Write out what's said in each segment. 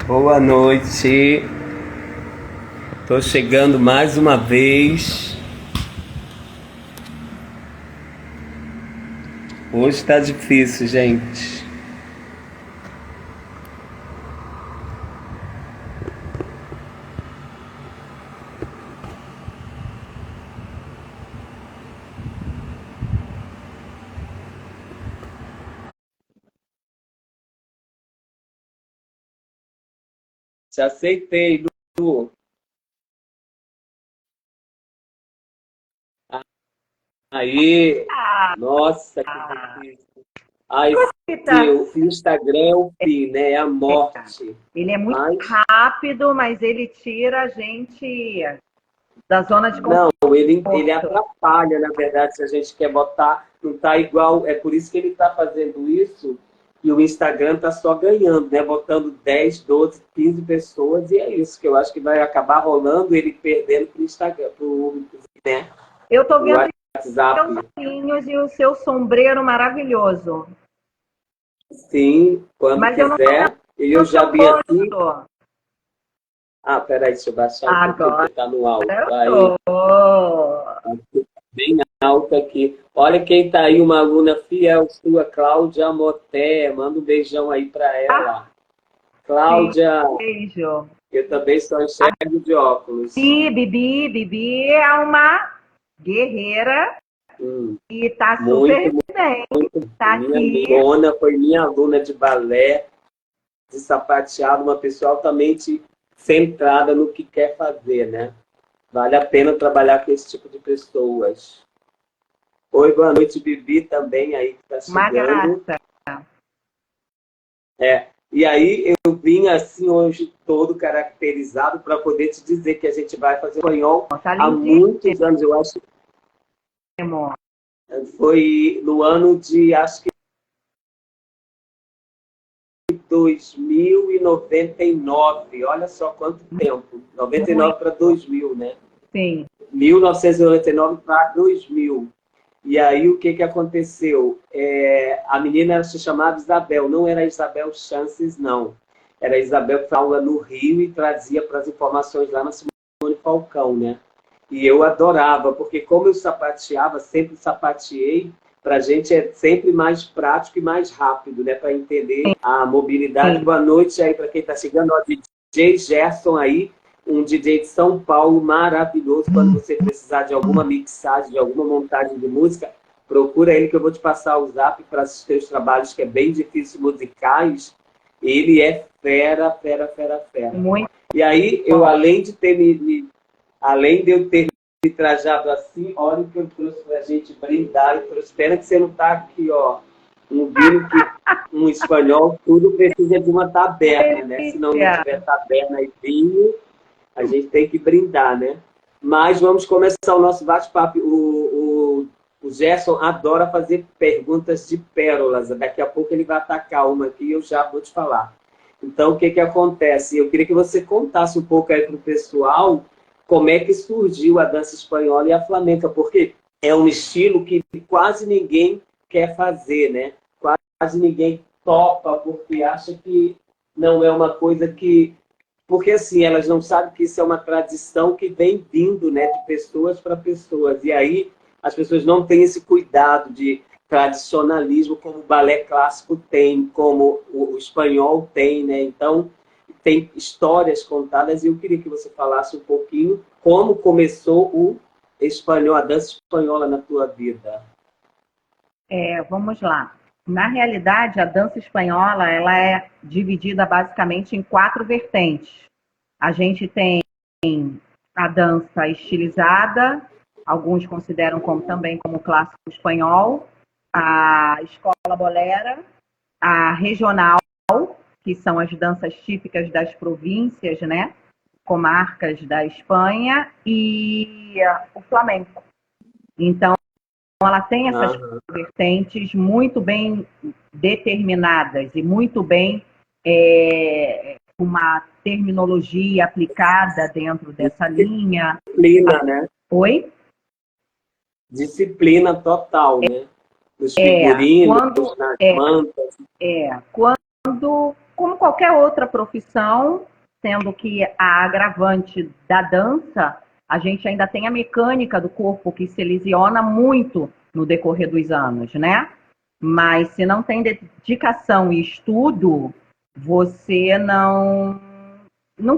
Boa noite. Tô chegando mais uma vez. Hoje tá difícil, gente. Te aceitei, Lu. Aí, nossa, que difícil. Ai, sim, Eita, o Instagram é o fim, né? É a morte. ele é muito Mas rápido, mas ele tira a gente da zona de não, ele conforto. atrapalha, na verdade, se a gente quer botar, não tá igual, é por isso que ele está fazendo isso, e o Instagram está só ganhando, né? Botando 10, 12, 15 pessoas, e é isso que eu acho que vai acabar rolando, ele perdendo para o Instagram, né? Eu tô O vendo WhatsApp. seus olhinhos e o seu sombreiro maravilhoso. Sim, quando Mas eu não tô vendo quiser. E eu o já seu vi aqui. rosto. Ah, peraí, deixa eu baixar um pouquinho, porque Agora está no alto. eu Aí, tô. bem alto aqui. Olha quem tá aí, uma aluna fiel sua, Cláudia Moté. Manda um beijão aí para Ah, ela. Cláudia, beijo. eu também só A enxergo de óculos. Bibi é uma guerreira Hum, e tá muito, super bem. muito. Tá Minha aqui. Luana foi minha aluna de balé, de sapateado, uma pessoa altamente centrada no que quer fazer, né? Vale a pena trabalhar com esse tipo de pessoas. Oi, boa noite, Bibi, também aí que está Uma chegando. graça. E aí eu vim assim hoje todo caracterizado para poder te dizer que a gente vai fazer espanhol Tá há lindíssimo. muitos anos. Eu acho que foi no ano de, acho que 2099. Olha só quanto tempo. 99 Muito. para 2000, né? Sim. 1999 para 2000. E aí o que, que aconteceu? A menina se chamava Isabel, não era Isabel Chances, não. Era Isabel que aula no Rio e trazia para as informações lá na Simone Falcão, né? E eu adorava, porque como eu sapateava, sempre sapateei, para a gente é sempre mais prático e mais rápido, né? Para entender a mobilidade. Sim. Boa noite aí para quem está chegando. Ó, DJ Gerson aí, um DJ de São Paulo maravilhoso. Quando você precisar de alguma mixagem, de alguma montagem de música, procura ele que eu vou te passar o zap para os seus trabalhos, que é bem difícil, musicais. Ele é fera, fera, fera, fera. Muito E aí, eu, bom. além de eu ter me trajado assim, olha o que eu trouxe para a gente brindar. Eu trouxe, pena que você não está aqui, ó. Um vinho que um espanhol, tudo precisa de uma taberna, né? Se não Delícia. tiver taberna e vinho, a gente tem que brindar, né? Mas vamos começar o nosso bate-papo. O Gerson adora fazer perguntas de pérolas. Daqui a pouco ele vai atacar uma aqui e eu já vou te falar. Então, o que, que acontece? Eu queria que você contasse um pouco aí para o pessoal como é que surgiu a dança espanhola e a flamenca, porque é um estilo que quase ninguém quer fazer, né? Quase ninguém topa, porque acha que não é uma coisa que porque assim, elas não sabem que isso é uma tradição que vem vindo, né, de pessoas para pessoas. E aí as pessoas não têm esse cuidado de tradicionalismo como o balé clássico tem, como o espanhol tem, né? Então, tem histórias contadas e eu queria que você falasse um pouquinho como começou o espanhol, a dança espanhola na tua vida. Vamos lá. Na realidade, a dança espanhola ela é dividida basicamente em quatro vertentes. A gente tem a dança estilizada, alguns consideram como também como clássico espanhol, a escola bolera, a regional, que são as danças típicas das províncias, né? Comarcas da Espanha, e o flamenco. Então, ela tem essas Aham. vertentes muito bem determinadas e muito bem uma terminologia aplicada dentro dessa linha. Disciplina, né? Oi? Disciplina total, né? Nos É, figurinos, quando nas mantas. quando como qualquer outra profissão, sendo que a agravante da dança, a gente ainda tem a mecânica do corpo que se lesiona muito no decorrer dos anos, né? Mas se não tem dedicação e estudo, você não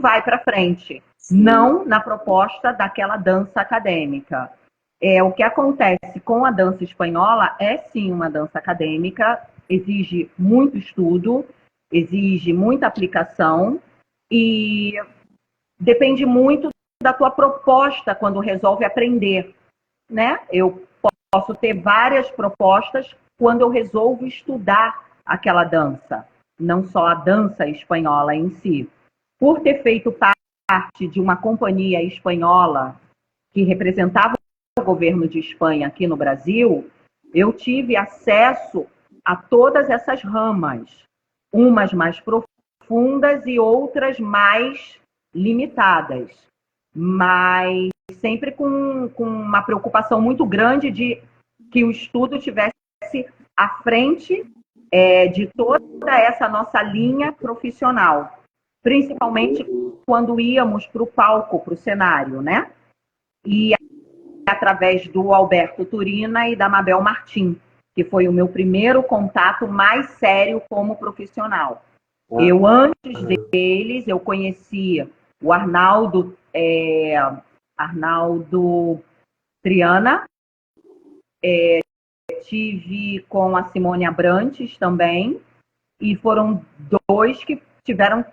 vai para frente. Sim. Não na proposta daquela dança acadêmica. O que acontece com a dança espanhola é sim uma dança acadêmica, exige muito estudo, exige muita aplicação e depende muito da tua proposta quando resolve aprender, né? Eu posso ter várias propostas quando eu resolvo estudar aquela dança, não só a dança espanhola em si. Por ter feito parte de uma companhia espanhola que representava o governo de Espanha aqui no Brasil, eu tive acesso a todas essas ramas, umas mais profundas e outras mais limitadas, mas sempre com uma preocupação muito grande de que o estudo tivesse à frente de toda essa nossa linha profissional, principalmente quando íamos para o palco, para o cenário, né? E através do Alberto Turina e da Mabel Martim, que foi o meu primeiro contato mais sério como profissional. Eu, antes deles, eu conhecia o Arnaldo Triana, tive com a Simone Abrantes também, e foram dois que tiveram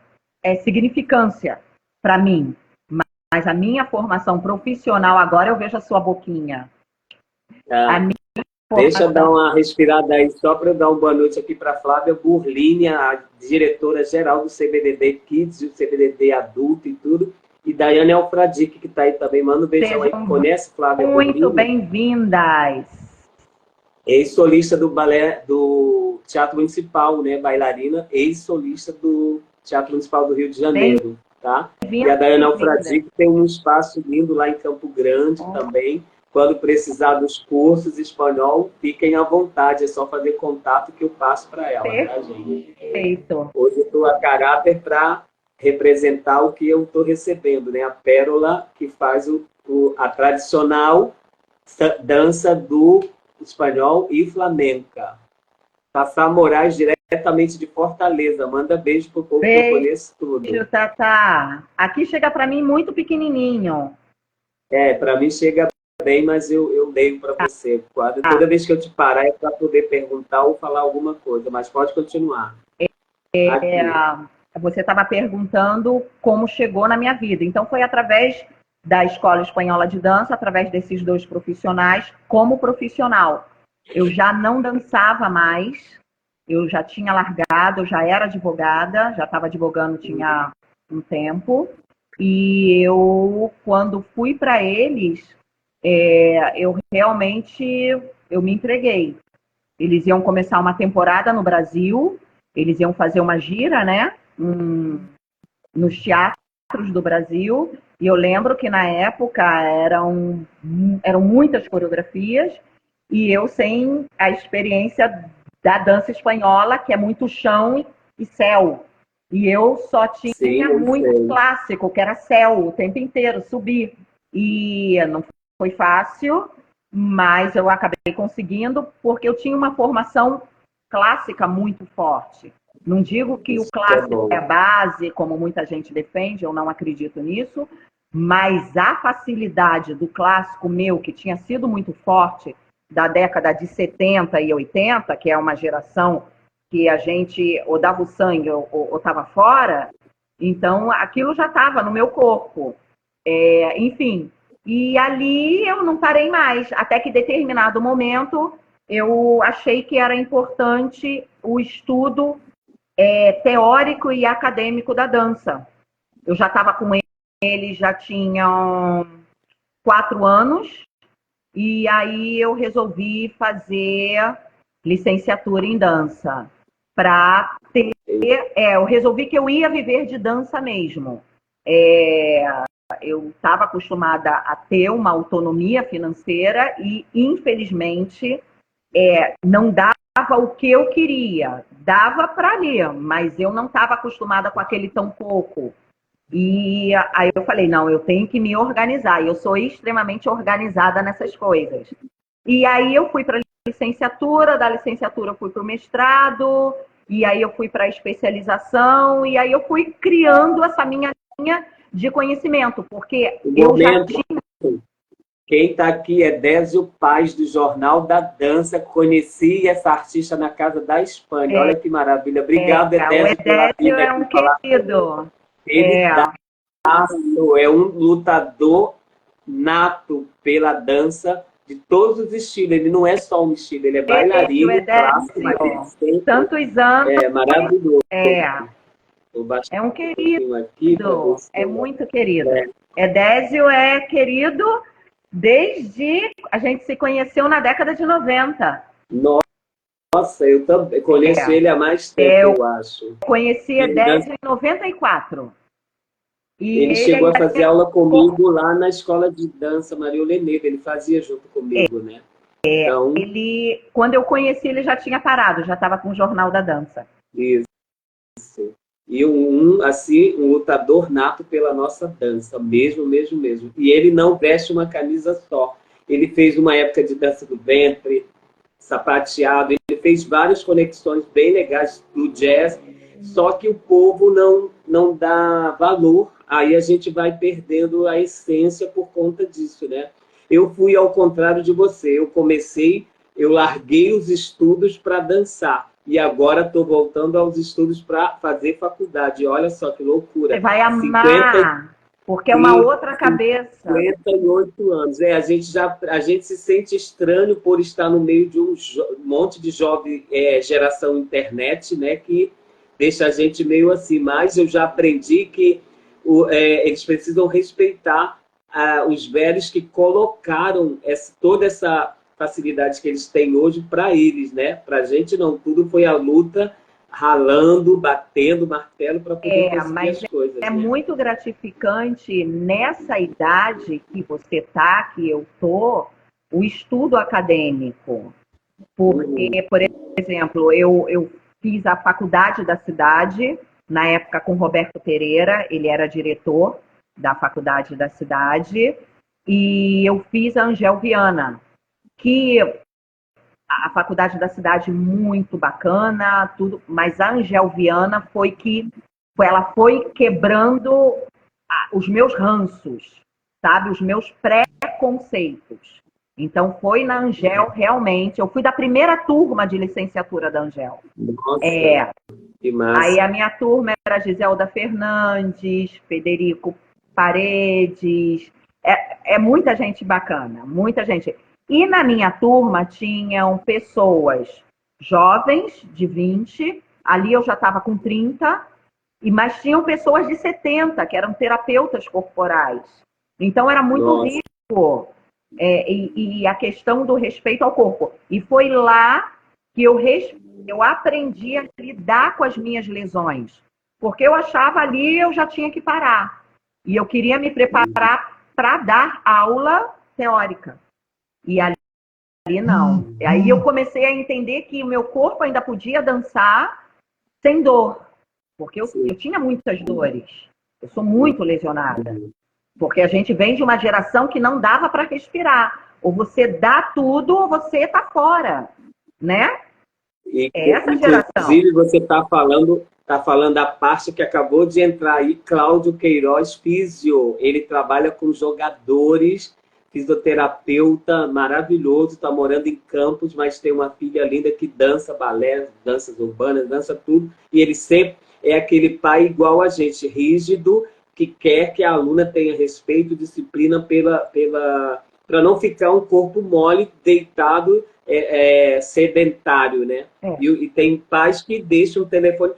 significância para mim. Mas a minha formação profissional, agora eu vejo a sua boquinha. A minha Deixa eu dar uma respirada aí, só para eu dar uma boa noite aqui para a Flávia Burlini, a diretora-geral do CBDD Kids, do CBDD Adulto e tudo. E Daiane Alfradique, que está aí também. Manda um beijão aí. Conhece, Flávia Burlini? Muito bem-vindas. Ex-solista do balé do Teatro Municipal, né? Bailarina, ex-solista do Teatro Municipal do Rio de Janeiro, tá? E a Daiane Alfradique tem um espaço lindo lá em Campo Grande também. Quando precisar dos cursos espanhol, fiquem à vontade, é só fazer contato que eu passo para ela, tá, gente? Perfeito. Hoje eu estou a caráter para representar o que eu estou recebendo, né? A pérola que faz a tradicional dança do espanhol e flamenca. Tafá Moraes, diretamente de Fortaleza. Manda beijo pro povo que eu conheço tudo. Beijo, Tata. Aqui chega para mim muito pequenininho. Para mim chega bem, mas eu leio para você. Toda vez que eu te parar é para poder perguntar ou falar alguma coisa, mas pode continuar. Você estava perguntando como chegou na minha vida. Então, foi através da Escola Espanhola de Dança, através desses dois profissionais, como profissional. Eu já não dançava mais, eu já tinha largado, eu já era advogada, já estava advogando tinha um tempo. E eu, quando fui para eles, eu realmente me entreguei. Eles iam começar uma temporada no Brasil, eles iam fazer uma gira, né, nos teatros do Brasil, e eu lembro que na época eram muitas coreografias, e eu sem a experiência da dança espanhola, que é muito chão e céu. E eu só tinha muito clássico, que era céu o tempo inteiro, subir. E não foi fácil, mas eu acabei conseguindo, porque eu tinha uma formação clássica muito forte. Não digo que o clássico é a base, como muita gente defende, eu não acredito nisso, mas a facilidade do clássico meu, que tinha sido muito forte, da década de 70 e 80, que é uma geração que a gente ou dava o sangue ou estava fora, então aquilo já estava no meu corpo. Enfim, e ali eu não parei mais, até que em determinado momento eu achei que era importante o estudo teórico e acadêmico da dança. Eu já estava com ele, já tinham 4 anos, e aí eu resolvi fazer licenciatura em dança. Para ter. Eu resolvi que eu ia viver de dança mesmo. Eu estava acostumada a ter uma autonomia financeira e, infelizmente, não dava o que eu queria. Dava para ler, mas eu não estava acostumada com aquele tão pouco. E aí eu falei, não, eu tenho que me organizar. Eu sou extremamente organizada nessas coisas. E aí eu fui para a licenciatura, da licenciatura eu fui para o mestrado, e aí eu fui para a especialização, e aí eu fui criando essa minha linha de conhecimento, porque eu já tinha... Quem está aqui é Désio Paz, do Jornal da Dança. Conheci essa artista na casa da Espanha. Olha que maravilha. Obrigado, Edésio, pela vida. É um querido. Ele é um lutador nato pela dança de todos os estilos. Ele não é só um estilo, ele é bailarino, clássico, mas ele sempre... Tantos anos. É maravilhoso. É um querido. É muito querido. Edésio é querido desde... A gente se conheceu na década de 90. Nossa, eu também conheço ele há mais tempo, eu acho. Conheci Edésio em 94. E ele chegou a fazer aula comigo lá na escola de dança Maria Oleneira. Ele fazia junto comigo, né? Então, quando eu conheci, ele já tinha parado, já estava com o Jornal da Dança. Isso. E um lutador nato pela nossa dança, mesmo. E ele não veste uma camisa só. Ele fez uma época de dança do ventre, sapateado, ele fez várias conexões bem legais do jazz, só que o povo não dá valor, aí a gente vai perdendo a essência por conta disso, né? Eu fui ao contrário de você, eu larguei os estudos para dançar, e agora estou voltando aos estudos para fazer faculdade. Olha só que loucura. Você vai amar, porque é uma outra cabeça. 58 anos. A gente se sente estranho por estar no meio de um monte de jovem geração internet, né, que deixa a gente meio assim. Mas eu já aprendi que eles precisam respeitar os velhos que colocaram toda essa facilidade que eles têm hoje para eles, né? Para a gente não, tudo foi a luta, ralando, batendo martelo para poder conseguir as coisas. É muito gratificante nessa idade que você tá, que eu tô, o estudo acadêmico. Porque, por exemplo, eu fiz a faculdade da cidade, na época com Roberto Pereira, ele era diretor da faculdade da cidade, e eu fiz a Angel Viana, que a faculdade da cidade muito bacana, tudo, mas a Angel Viana ela foi quebrando os meus ranços, sabe? Os meus preconceitos. Então foi na Angel realmente, eu fui da primeira turma de licenciatura da Angel. Nossa, que massa. Aí a minha turma era Giselda Fernandes, Federico Paredes, muita gente bacana, muita gente. E na minha turma tinham pessoas jovens, de 20, ali eu já estava com 30, mas tinham pessoas de 70, que eram terapeutas corporais. Então era muito rico. E a questão do respeito ao corpo. E foi lá que eu aprendi a lidar com as minhas lesões. Porque eu achava ali eu já tinha que parar. E eu queria me preparar para dar aula teórica. E ali não. Aí eu comecei a entender que o meu corpo ainda podia dançar sem dor. Porque eu tinha muitas dores. Eu sou muito lesionada. Porque a gente vem de uma geração que não dava para respirar. Ou você dá tudo ou você está fora. Né? Essa geração. Inclusive, você está falando a parte que acabou de entrar aí, Cláudio Queiroz, físio. Ele trabalha com jogadores, fisioterapeuta maravilhoso, está morando em Campos, mas tem uma filha linda que dança balé, danças urbanas, dança tudo. E ele sempre é aquele pai igual a gente, rígido, que quer que a aluna tenha respeito, disciplina para não ficar um corpo mole, deitado, sedentário, né? E tem pais que deixam o telefone,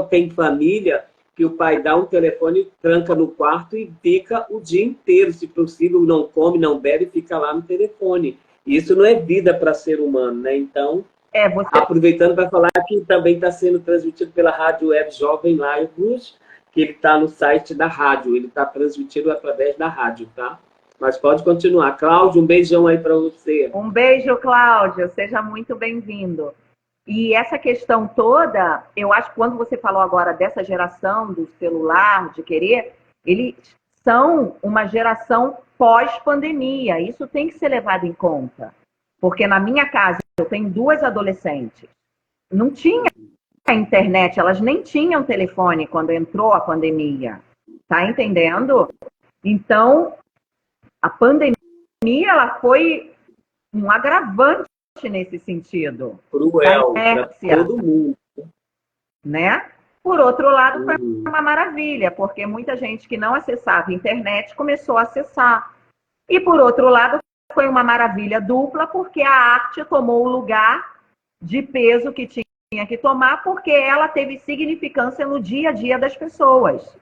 tem família que o pai dá um telefone, tranca no quarto e fica o dia inteiro, se possível, não come, não bebe, fica lá no telefone. Isso não é vida para ser humano, né? Então, aproveitando para falar que também está sendo transmitido pela Rádio Web Jovem Lives, que ele está no site da rádio, ele está transmitido através da rádio, tá? Mas pode continuar. Cláudio, um beijão aí para você. Um beijo, Cláudio. Seja muito bem-vindo. E essa questão toda, eu acho que quando você falou agora dessa geração do celular, de querer, eles são uma geração pós-pandemia. Isso tem que ser levado em conta. Porque na minha casa, eu tenho 2 adolescentes. Não tinha internet, elas nem tinham telefone quando entrou a pandemia. Tá entendendo? Então, a pandemia ela foi um agravante nesse sentido. Cruel para todo mundo. Né? Por outro lado, foi uma maravilha, porque muita gente que não acessava a internet começou a acessar. E por outro lado, foi uma maravilha dupla, porque a arte tomou o lugar de peso que tinha que tomar, porque ela teve significância no dia a dia das pessoas.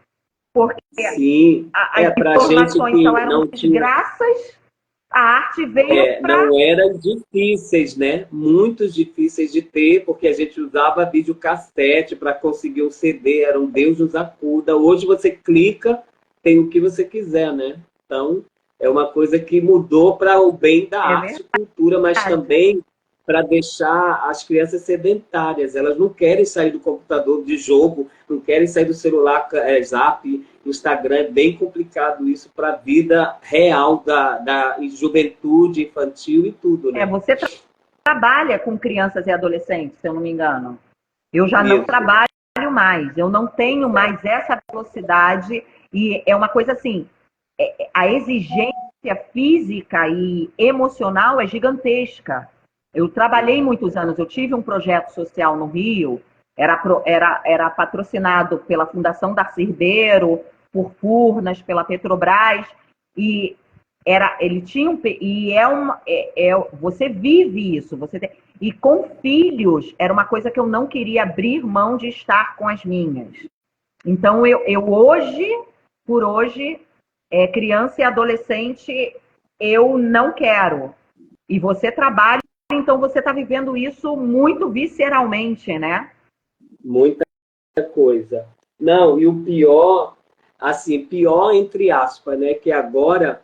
Porque sim, as informações só eram desgraças, a arte veio para... Não eram difíceis, né? Muito difíceis de ter, porque a gente usava videocassete para conseguir um CD, era um Deus nos acuda. Hoje você clica, tem o que você quiser, né? Então, é uma coisa que mudou para o bem da arte e cultura, mas também para deixar as crianças sedentárias. Elas não querem sair do computador de jogo, não querem sair do celular, Zap, Instagram. É bem complicado isso para a vida real da juventude infantil e tudo, né? Você trabalha com crianças e adolescentes, se eu não me engano. Eu já não trabalho mais, eu não tenho mais essa velocidade, e é uma coisa assim, a exigência física e emocional é gigantesca. Eu trabalhei muitos anos, eu tive um projeto social no Rio, era patrocinado pela Fundação Darcy Ribeiro, por Furnas, pela Petrobras, e ele tinha você vive isso, e com filhos era uma coisa que eu não queria abrir mão de estar com as minhas. Então eu hoje, por hoje, criança e adolescente, eu não quero. E você trabalha, então você está vivendo isso muito visceralmente, né? Muita coisa. Não, e o pior, assim, pior entre aspas, né? Que agora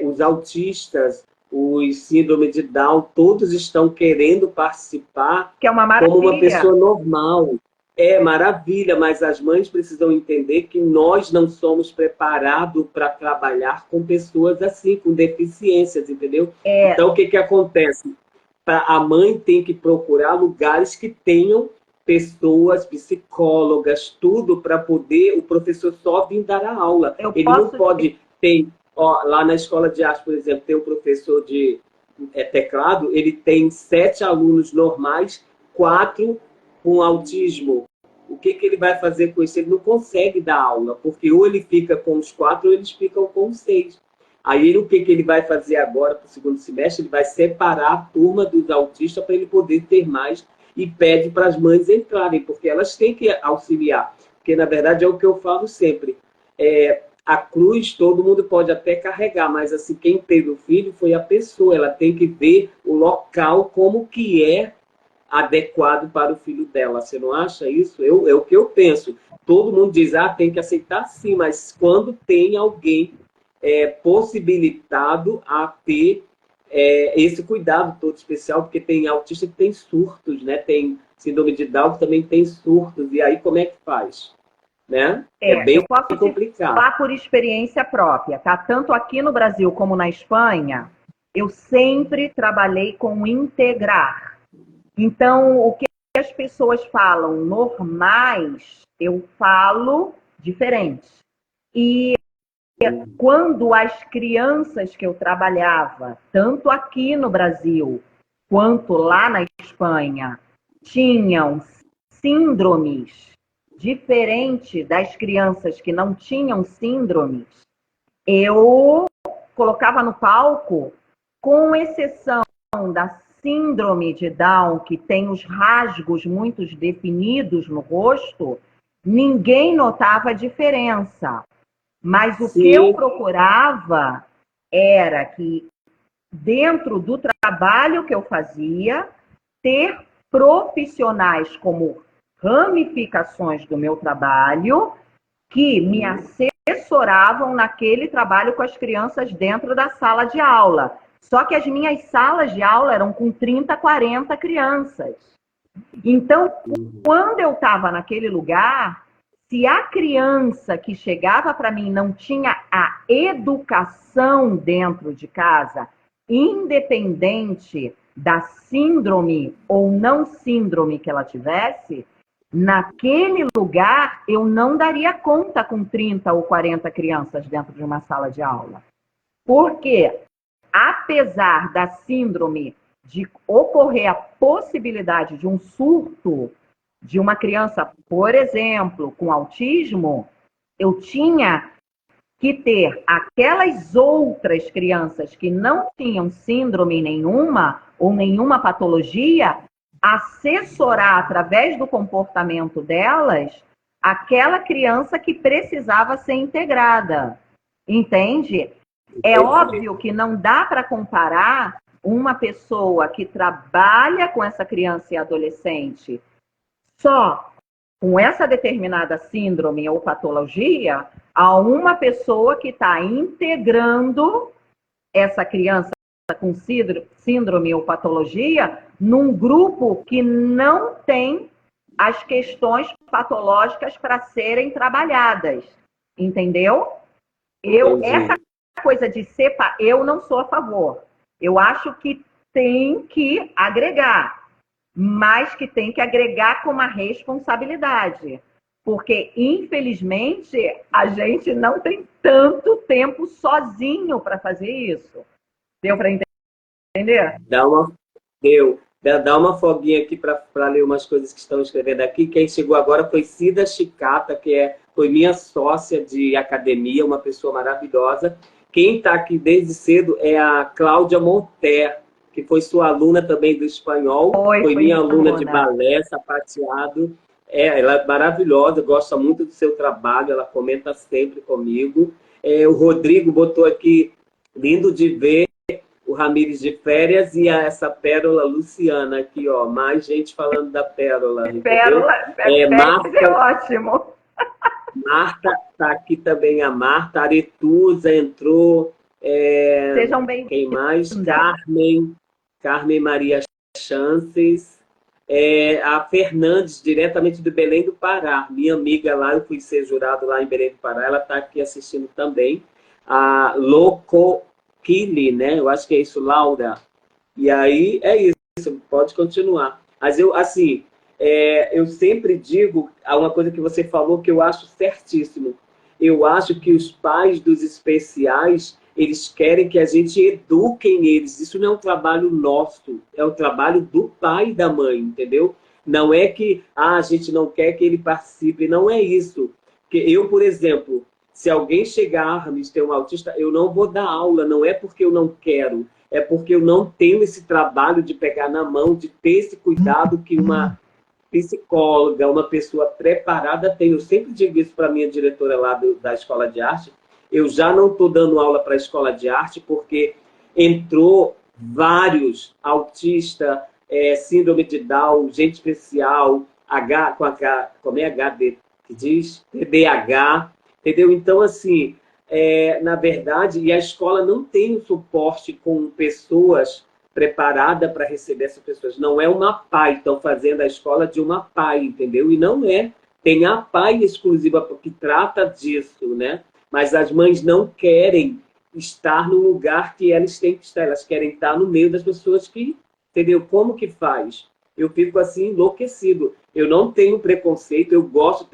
os autistas, os síndrome de Down, todos estão querendo participar que é uma maravilha. Como uma pessoa normal. É maravilha, mas as mães precisam entender que nós não somos preparados para trabalhar com pessoas assim, com deficiências, entendeu? Então, o que acontece? A mãe tem que procurar lugares que tenham pessoas, psicólogas, tudo para poder o professor só vir dar a aula. Ele não pode ter... lá na escola de arte, por exemplo, tem um professor de teclado, ele tem 7 alunos normais, 4 com autismo. O que ele vai fazer com isso? Ele não consegue dar aula, porque ou ele fica com os 4 ou eles ficam com os 6. Aí o que ele vai fazer agora para o segundo semestre? Ele vai separar a turma dos autistas para ele poder ter mais e pede para as mães entrarem, porque elas têm que auxiliar. Porque, na verdade, é o que eu falo sempre. A cruz todo mundo pode até carregar, mas assim, quem teve o filho foi a pessoa. Ela tem que ver o local como que é adequado para o filho dela. Você não acha isso? É o que eu penso. Todo mundo diz, tem que aceitar sim, mas quando tem alguém possibilitado a ter esse cuidado todo especial, porque tem autista que tem surtos, né? Tem síndrome de Down que também tem surtos, e aí como é que faz? Né? É bem eu posso complicado. Falar por experiência própria, tá? Tanto aqui no Brasil como na Espanha, eu sempre trabalhei com integrar. Então, o que as pessoas falam normais, eu falo diferente. E quando as crianças que eu trabalhava, tanto aqui no Brasil quanto lá na Espanha, tinham síndromes diferentes das crianças que não tinham síndromes, eu colocava no palco, com exceção da síndrome de Down, que tem os rasgos muito definidos no rosto, ninguém notava a diferença. Mas o que eu procurava era que, dentro do trabalho que eu fazia, ter profissionais como ramificações do meu trabalho que me assessoravam naquele trabalho com as crianças dentro da sala de aula. Só que as minhas salas de aula eram com 30, 40 crianças. Então, quando eu estava naquele lugar, se a criança que chegava para mim não tinha a educação dentro de casa, independente da síndrome ou não síndrome que ela tivesse, naquele lugar eu não daria conta com 30 ou 40 crianças dentro de uma sala de aula. Porque, apesar da síndrome de ocorrer a possibilidade de um surto de uma criança, por exemplo, com autismo, eu tinha que ter aquelas outras crianças que não tinham síndrome nenhuma ou nenhuma patologia, assessorar através do comportamento delas aquela criança que precisava ser integrada. Entende? É óbvio que não dá para comparar uma pessoa que trabalha com essa criança e adolescente só com essa determinada síndrome ou patologia a uma pessoa que está integrando essa criança com síndrome ou patologia num grupo que não tem as questões patológicas para serem trabalhadas. Entendeu? Essa coisa de separar, eu não sou a favor. Eu acho que tem que agregar, mas que tem que agregar com uma responsabilidade. Porque, infelizmente, a gente não tem tanto tempo sozinho para fazer isso. Deu para entender? Dá uma folguinha aqui para ler umas coisas que estão escrevendo aqui. Quem chegou agora foi Cida Chicata, foi minha sócia de academia, uma pessoa maravilhosa. Quem está aqui desde cedo é a Cláudia Monter, que foi sua aluna também do espanhol. Foi minha aluna de balé, sapateado. Ela é maravilhosa, gosta muito do seu trabalho, ela comenta sempre comigo. O Rodrigo botou aqui, lindo de ver, o Ramires de férias e essa Pérola Luciana aqui, ó. Mais gente falando da Pérola. Pérola, Marta, é ótimo. Marta, tá aqui também a Marta. Aretusa entrou. Sejam bem-vindos. Quem mais? Carmen Maria Chances. A Fernandes, diretamente do Belém do Pará. Minha amiga lá, eu fui ser jurado lá em Belém do Pará. Ela está aqui assistindo também. A Loco Kili, né? Eu acho que é isso, Laura. E aí, é isso, pode continuar. Mas eu, assim, eu sempre digo uma coisa que você falou que eu acho certíssimo. Eu acho que os pais dos especiais, eles querem que a gente eduquem eles. Isso não é um trabalho nosso, é o trabalho do pai e da mãe, entendeu? Não é que a gente não quer que ele participe, não é isso. Porque eu, por exemplo, se alguém chegar a me ter um autista, eu não vou dar aula, não é porque eu não quero, é porque eu não tenho esse trabalho de pegar na mão, de ter esse cuidado que uma psicóloga, uma pessoa preparada tem. Eu sempre digo isso para a minha diretora lá da Escola de Arte. Eu já não estou dando aula para a Escola de Arte porque entrou vários autistas, síndrome de Down, gente especial, como é HD que diz? TDAH, entendeu? Então, assim, na verdade, e a escola não tem um suporte com pessoas preparadas para receber essas pessoas. Não é uma PAI, estão fazendo a escola de uma PAI, entendeu? E não é. Tem a PAI exclusiva que trata disso, né? Mas as mães não querem estar no lugar que elas têm que estar. Elas querem estar no meio das pessoas que, entendeu? Como que faz? Eu fico assim enlouquecido. Eu não tenho preconceito, eu gosto,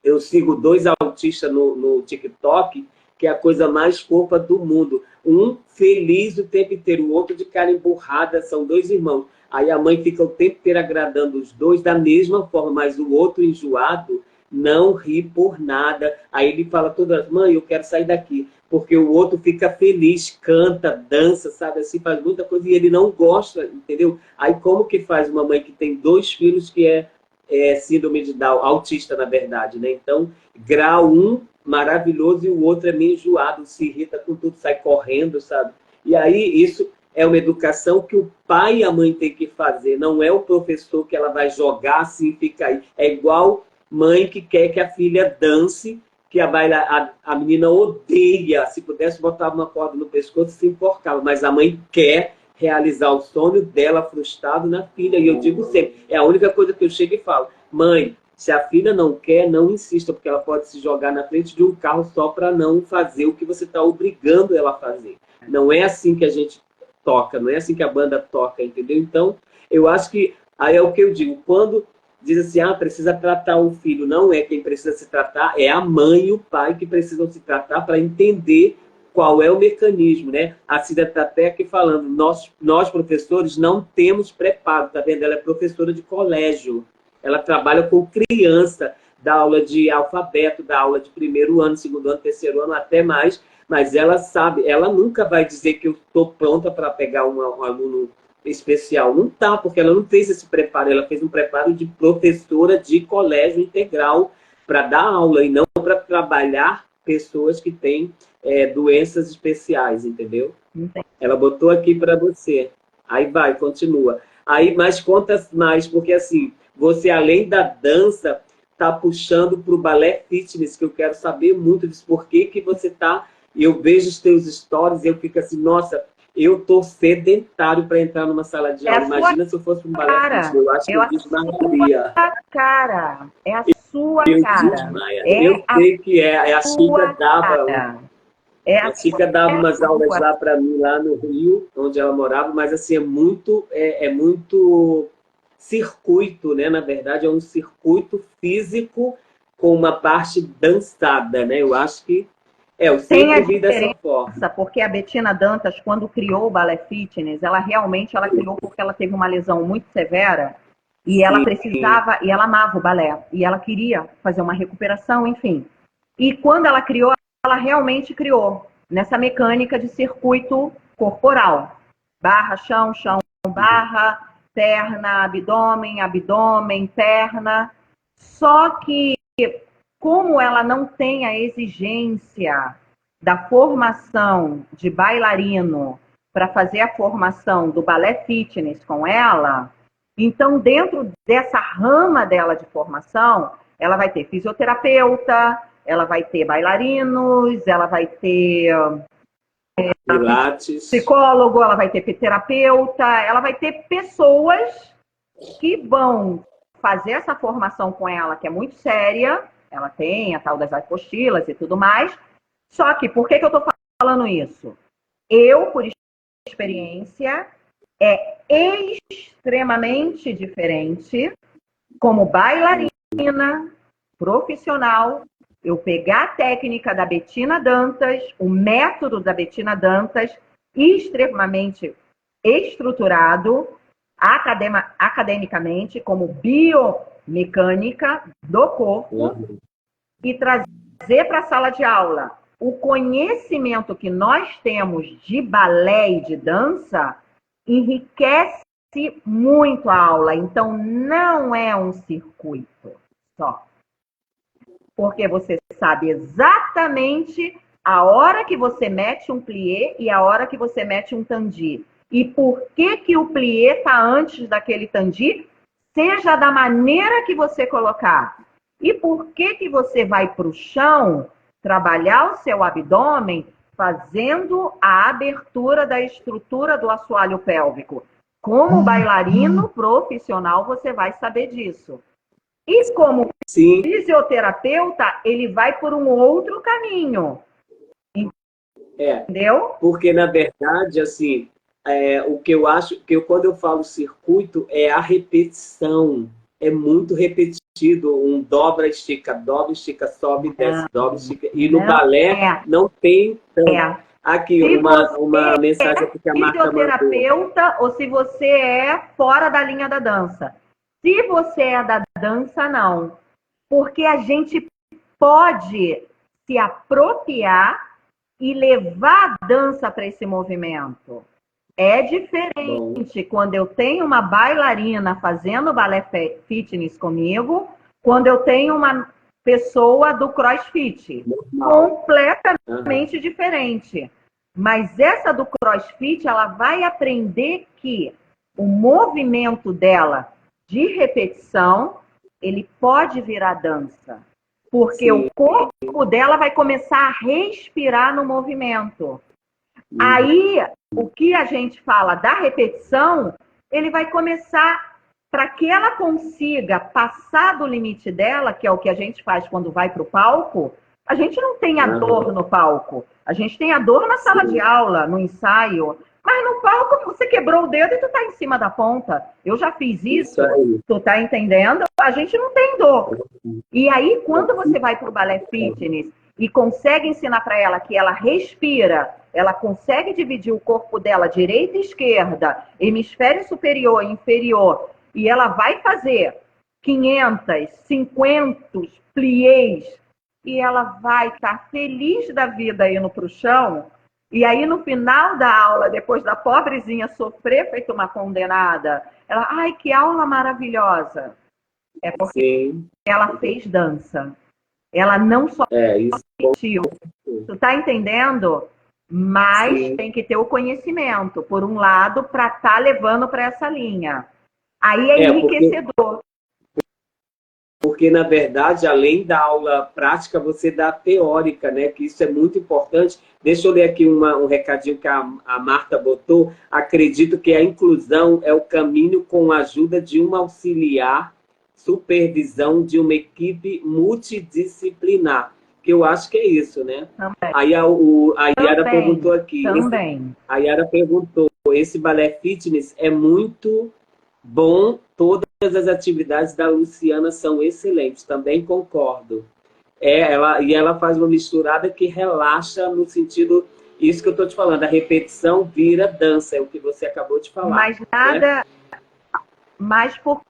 eu sigo 2 autistas no TikTok, que é a coisa mais fofa do mundo. Um feliz o tempo inteiro, o outro de cara emburrada, são 2 irmãos. Aí a mãe fica o tempo inteiro agradando os 2 da mesma forma, mas o outro enjoado não ri por nada. Aí ele fala todas, mãe, eu quero sair daqui. Porque o outro fica feliz, canta, dança, sabe assim, faz muita coisa e ele não gosta, entendeu? Aí como que faz uma mãe que tem 2 filhos que é síndrome de Down, autista, na verdade, né? Então, grau 1, maravilhoso, e o outro é meio enjoado, se irrita com tudo, sai correndo, sabe? E aí, isso é uma educação que o pai e a mãe têm que fazer, não é o professor que ela vai jogar assim e fica aí. É igual mãe que quer que a filha dance, que a menina odeia, se pudesse botar uma corda no pescoço, se enforcava, mas a mãe quer realizar o sonho dela frustrado na filha. E eu digo sempre, é a única coisa que eu chego e falo, mãe, se a filha não quer, não insista, porque ela pode se jogar na frente de um carro só para não fazer o que você está obrigando ela a fazer. Não é assim que a gente toca, não é assim que a banda toca, entendeu? Então, eu acho que, aí é o que eu digo, quando diz assim, precisa tratar o filho, não é quem precisa se tratar, é a mãe e o pai que precisam se tratar para entender qual é o mecanismo, né? A Cida está até aqui falando, nós professores não temos preparo, tá vendo? Ela é professora de colégio, ela trabalha com criança, dá aula de alfabeto, dá aula de primeiro ano, segundo ano, terceiro ano, até mais, mas ela sabe, ela nunca vai dizer que eu estou pronta para pegar um aluno especial. Não está, porque ela não fez esse preparo, ela fez um preparo de professora de colégio integral para dar aula e não para trabalhar pessoas que têm doenças especiais, entendeu? Ela botou aqui para você. Aí vai, continua. Aí, mas conta mais, porque assim, você além da dança, está puxando para o balé fitness, que eu quero saber muito disso, por que você está... Eu vejo os teus stories e eu fico assim, nossa, eu tô sedentário para entrar numa sala de aula. Imagina se eu fosse um balé fitness, eu acho que eu desmaiaria. Cara, é a sua Eu cara. desmaiaria. Eu sei que é a Chica dava... A Chica dava umas aulas lá para mim, lá no Rio, onde ela morava, mas assim, é muito circuito, né? Na verdade, é um circuito físico com uma parte dançada, né? Eu acho que eu sempre vi dessa forma. Porque a Bettina Dantas, quando criou o Balé Fitness, ela criou porque ela teve uma lesão muito severa e ela precisava, e ela amava o balé, e ela queria fazer uma recuperação, enfim. E quando ela criou, ela realmente criou nessa mecânica de circuito corporal. Barra, chão, chão, barra, perna, abdômen, abdômen, perna. Só que, como ela não tem a exigência da formação de bailarino para fazer a formação do balé fitness com ela, então, dentro dessa rama dela de formação, ela vai ter fisioterapeuta, ela vai ter bailarinos, ela vai ter psicólogo, ela vai ter terapeuta, ela vai ter pessoas que vão fazer essa formação com ela, que é muito séria. Ela tem a tal das apostilas e tudo mais. Só que, por que eu estou falando isso? Eu, por experiência, é extremamente diferente como bailarina profissional, eu pegar a técnica da Bettina Dantas, o método da Bettina Dantas, extremamente estruturado, academicamente, como biomecânica do corpo, e trazer para a sala de aula o conhecimento que nós temos de balé e de dança, enriquece muito a aula. Então, não é um circuito só. Porque você sabe exatamente a hora que você mete um plié e a hora que você mete um tandi. E por que o plié está antes daquele tandi, seja da maneira que você colocar. E por que você vai para o chão trabalhar o seu abdômen fazendo a abertura da estrutura do assoalho pélvico. Como bailarino profissional, você vai saber disso. E como fisioterapeuta, ele vai por um outro caminho. Entendeu? Porque, na verdade, assim, o que eu acho, quando eu falo circuito, é a repetição. É muito repetido. Um dobra, estica, sobe, desce, dobra, estica. E no balé não tem tanto. Aqui, uma mensagem que a Marta mandou. Fisioterapeuta ou se você é fora da linha da dança. Se você é da dança, não. Porque a gente pode se apropriar e levar a dança para esse movimento. É diferente quando eu tenho uma bailarina fazendo balé fitness comigo, quando eu tenho uma pessoa do crossfit. Completamente diferente. Mas essa do crossfit, ela vai aprender que o movimento dela de repetição, ele pode virar dança. Porque Sim. o corpo dela vai começar a respirar no movimento. Aí, o que a gente fala da repetição, ele vai começar, para que ela consiga passar do limite dela, que é o que a gente faz quando vai para o palco, a gente não tem a dor no palco. A gente tem a dor na sala de aula, no ensaio. Mas no palco, você quebrou o dedo e tu tá em cima da ponta. Eu já fiz isso, tu tá entendendo? A gente não tem dor. E aí, quando você vai para o balé fitness e consegue ensinar para ela que ela respira, ela consegue dividir o corpo dela, direita e esquerda, hemisfério superior e inferior, e ela vai fazer 500, 50 pliés, e ela vai estar feliz da vida indo para o chão, e aí no final da aula, depois da pobrezinha sofrer feito uma condenada, ela, ai, que aula maravilhosa. É porque ela fez dança. Ela não só assistiu. Tu tá entendendo? Mas tem que ter o conhecimento, por um lado, para estar levando para essa linha. Aí é enriquecedor. Porque, na verdade, além da aula prática, você dá a teórica, né? Que isso é muito importante. Deixa eu ler aqui um recadinho que a Marta botou. Acredito que a inclusão é o caminho com a ajuda de um auxiliar, supervisão de uma equipe multidisciplinar. Que eu acho que é isso, né? Também. Aí a Yara perguntou aqui. Também. A Yara perguntou, esse balé fitness é muito bom, todas as atividades da Luciana são excelentes, também concordo. Ela faz uma misturada que relaxa no sentido, isso que eu estou te falando, a repetição vira dança, é o que você acabou de falar. Mas nada, mas por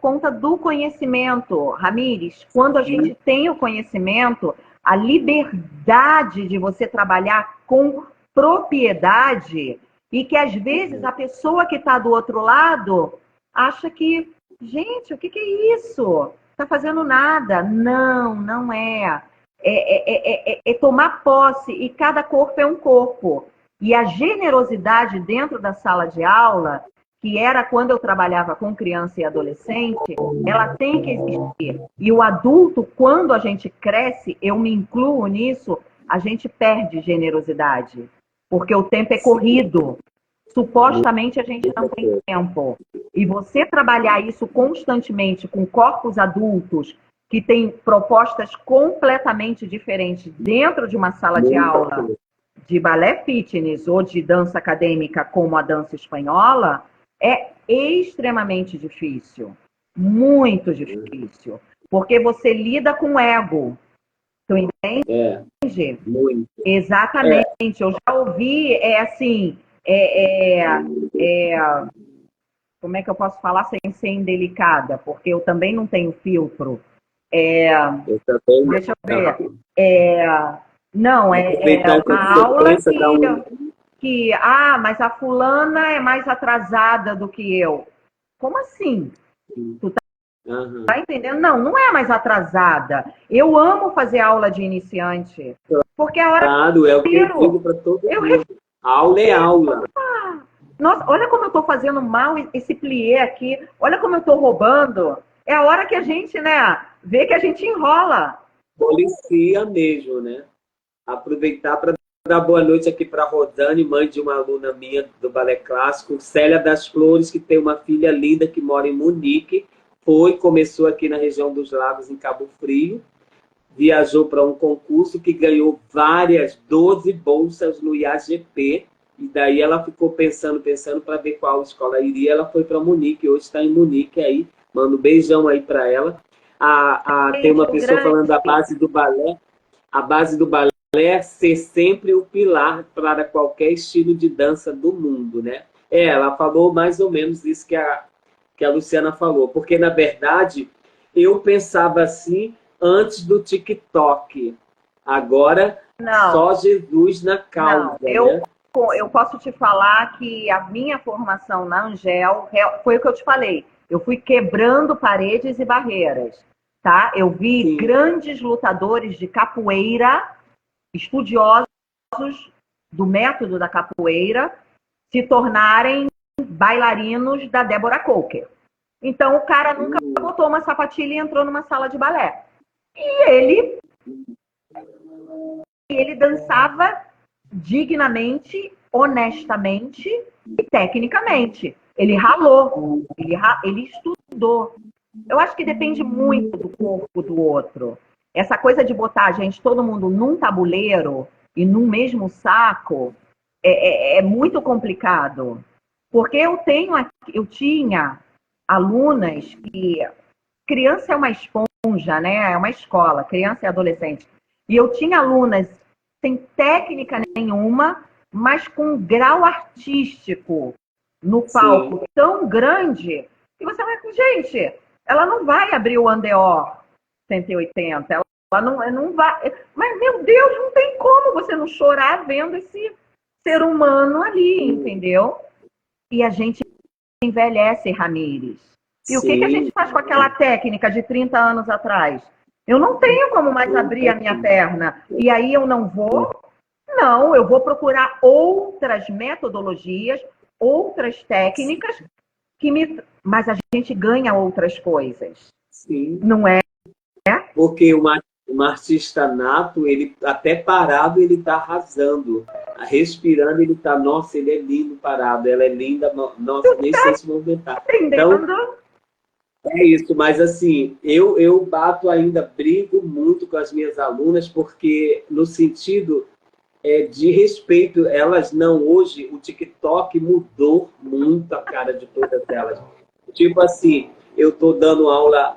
conta do conhecimento, Ramires, quando a gente tem o conhecimento, a liberdade de você trabalhar com propriedade, e que às vezes a pessoa que está do outro lado acha que, gente, o que é isso? Está fazendo nada. Não, não é. É tomar posse, e cada corpo é um corpo. E a generosidade dentro da sala de aula, que era quando eu trabalhava com criança e adolescente, ela tem que existir. E o adulto, quando a gente cresce, eu me incluo nisso, a gente perde generosidade. Porque o tempo é corrido. Supostamente a gente não tem tempo. E você trabalhar isso constantemente com corpos adultos que têm propostas completamente diferentes dentro de uma sala de aula de balé fitness ou de dança acadêmica como a dança espanhola, é extremamente difícil. Muito difícil. Porque você lida com ego. Tu entende? Muito. Exatamente. Eu já ouvi, assim... como é que eu posso falar sem ser indelicada? Porque eu também não tenho filtro. Eu também deixa eu ver. Não, é uma aula que... mas a fulana é mais atrasada do que eu. Como assim? Tu tá entendendo? Não, não é mais atrasada. Eu amo fazer aula de iniciante. Porque a hora que eu digo para todo mundo. Aula é aula. Nossa, olha como eu estou fazendo mal esse plié aqui. Olha como eu estou roubando. É a hora que a gente, né, vê que a gente enrola. Policia mesmo, né? Aproveitar para dar boa noite aqui para a Rosane, mãe de uma aluna minha do Balé Clássico. Célia das Flores, que tem uma filha linda que mora em Munique. Começou aqui na região dos Lagos, em Cabo Frio. Viajou para um concurso que ganhou 12 bolsas no IAGP. E daí ela ficou pensando para ver qual escola iria. Ela foi para Munique, hoje está em Munique aí. Mando um beijão aí para ela. Tem uma pessoa falando da base do balé. A base do balé é ser sempre o pilar para qualquer estilo de dança do mundo, né? Ela falou mais ou menos isso que a Luciana falou. Porque, na verdade, eu pensava assim antes do TikTok. Agora, só Jesus na causa, né? Eu posso te falar que a minha formação na Angel foi o que eu te falei. Eu fui quebrando paredes e barreiras, tá? Eu vi grandes lutadores de capoeira, estudiosos do método da capoeira, se tornarem bailarinos da Débora Coker. Então, o cara nunca botou uma sapatilha e entrou numa sala de balé. E ele dançava dignamente, honestamente e tecnicamente. Ele ralou, ele estudou. Eu acho que depende muito do corpo do outro. Essa coisa de botar a gente, todo mundo, num tabuleiro e num mesmo saco, é muito complicado. Porque eu tinha alunas que... Criança é uma esponja, né? É uma escola, criança e adolescente. E eu tinha alunas sem técnica nenhuma, mas com um grau artístico no palco Sim. tão grande que você vai... Gente, ela não vai abrir o Andeor 180, ela não vai... Mas, meu Deus, não tem como você não chorar vendo esse ser humano ali, entendeu? E a gente envelhece, Ramires. E o que a Sim. gente faz com aquela técnica de 30 anos atrás? Eu não tenho como mais abrir a minha perna. E aí eu não vou? Não, eu vou procurar outras metodologias, outras técnicas que me... Mas a gente ganha outras coisas. Sim. Não é? Porque um artista nato, ele até parado, ele está arrasando. Respirando, ele está, nossa, ele é lindo parado, ela é linda, nossa, nem sei se movimentar. Então, Entendendo? é isso, mas assim, eu bato ainda, brigo muito com as minhas alunas, porque no sentido de respeito, elas não, hoje, o TikTok mudou muito a cara de todas elas. Tipo assim, eu estou dando aula,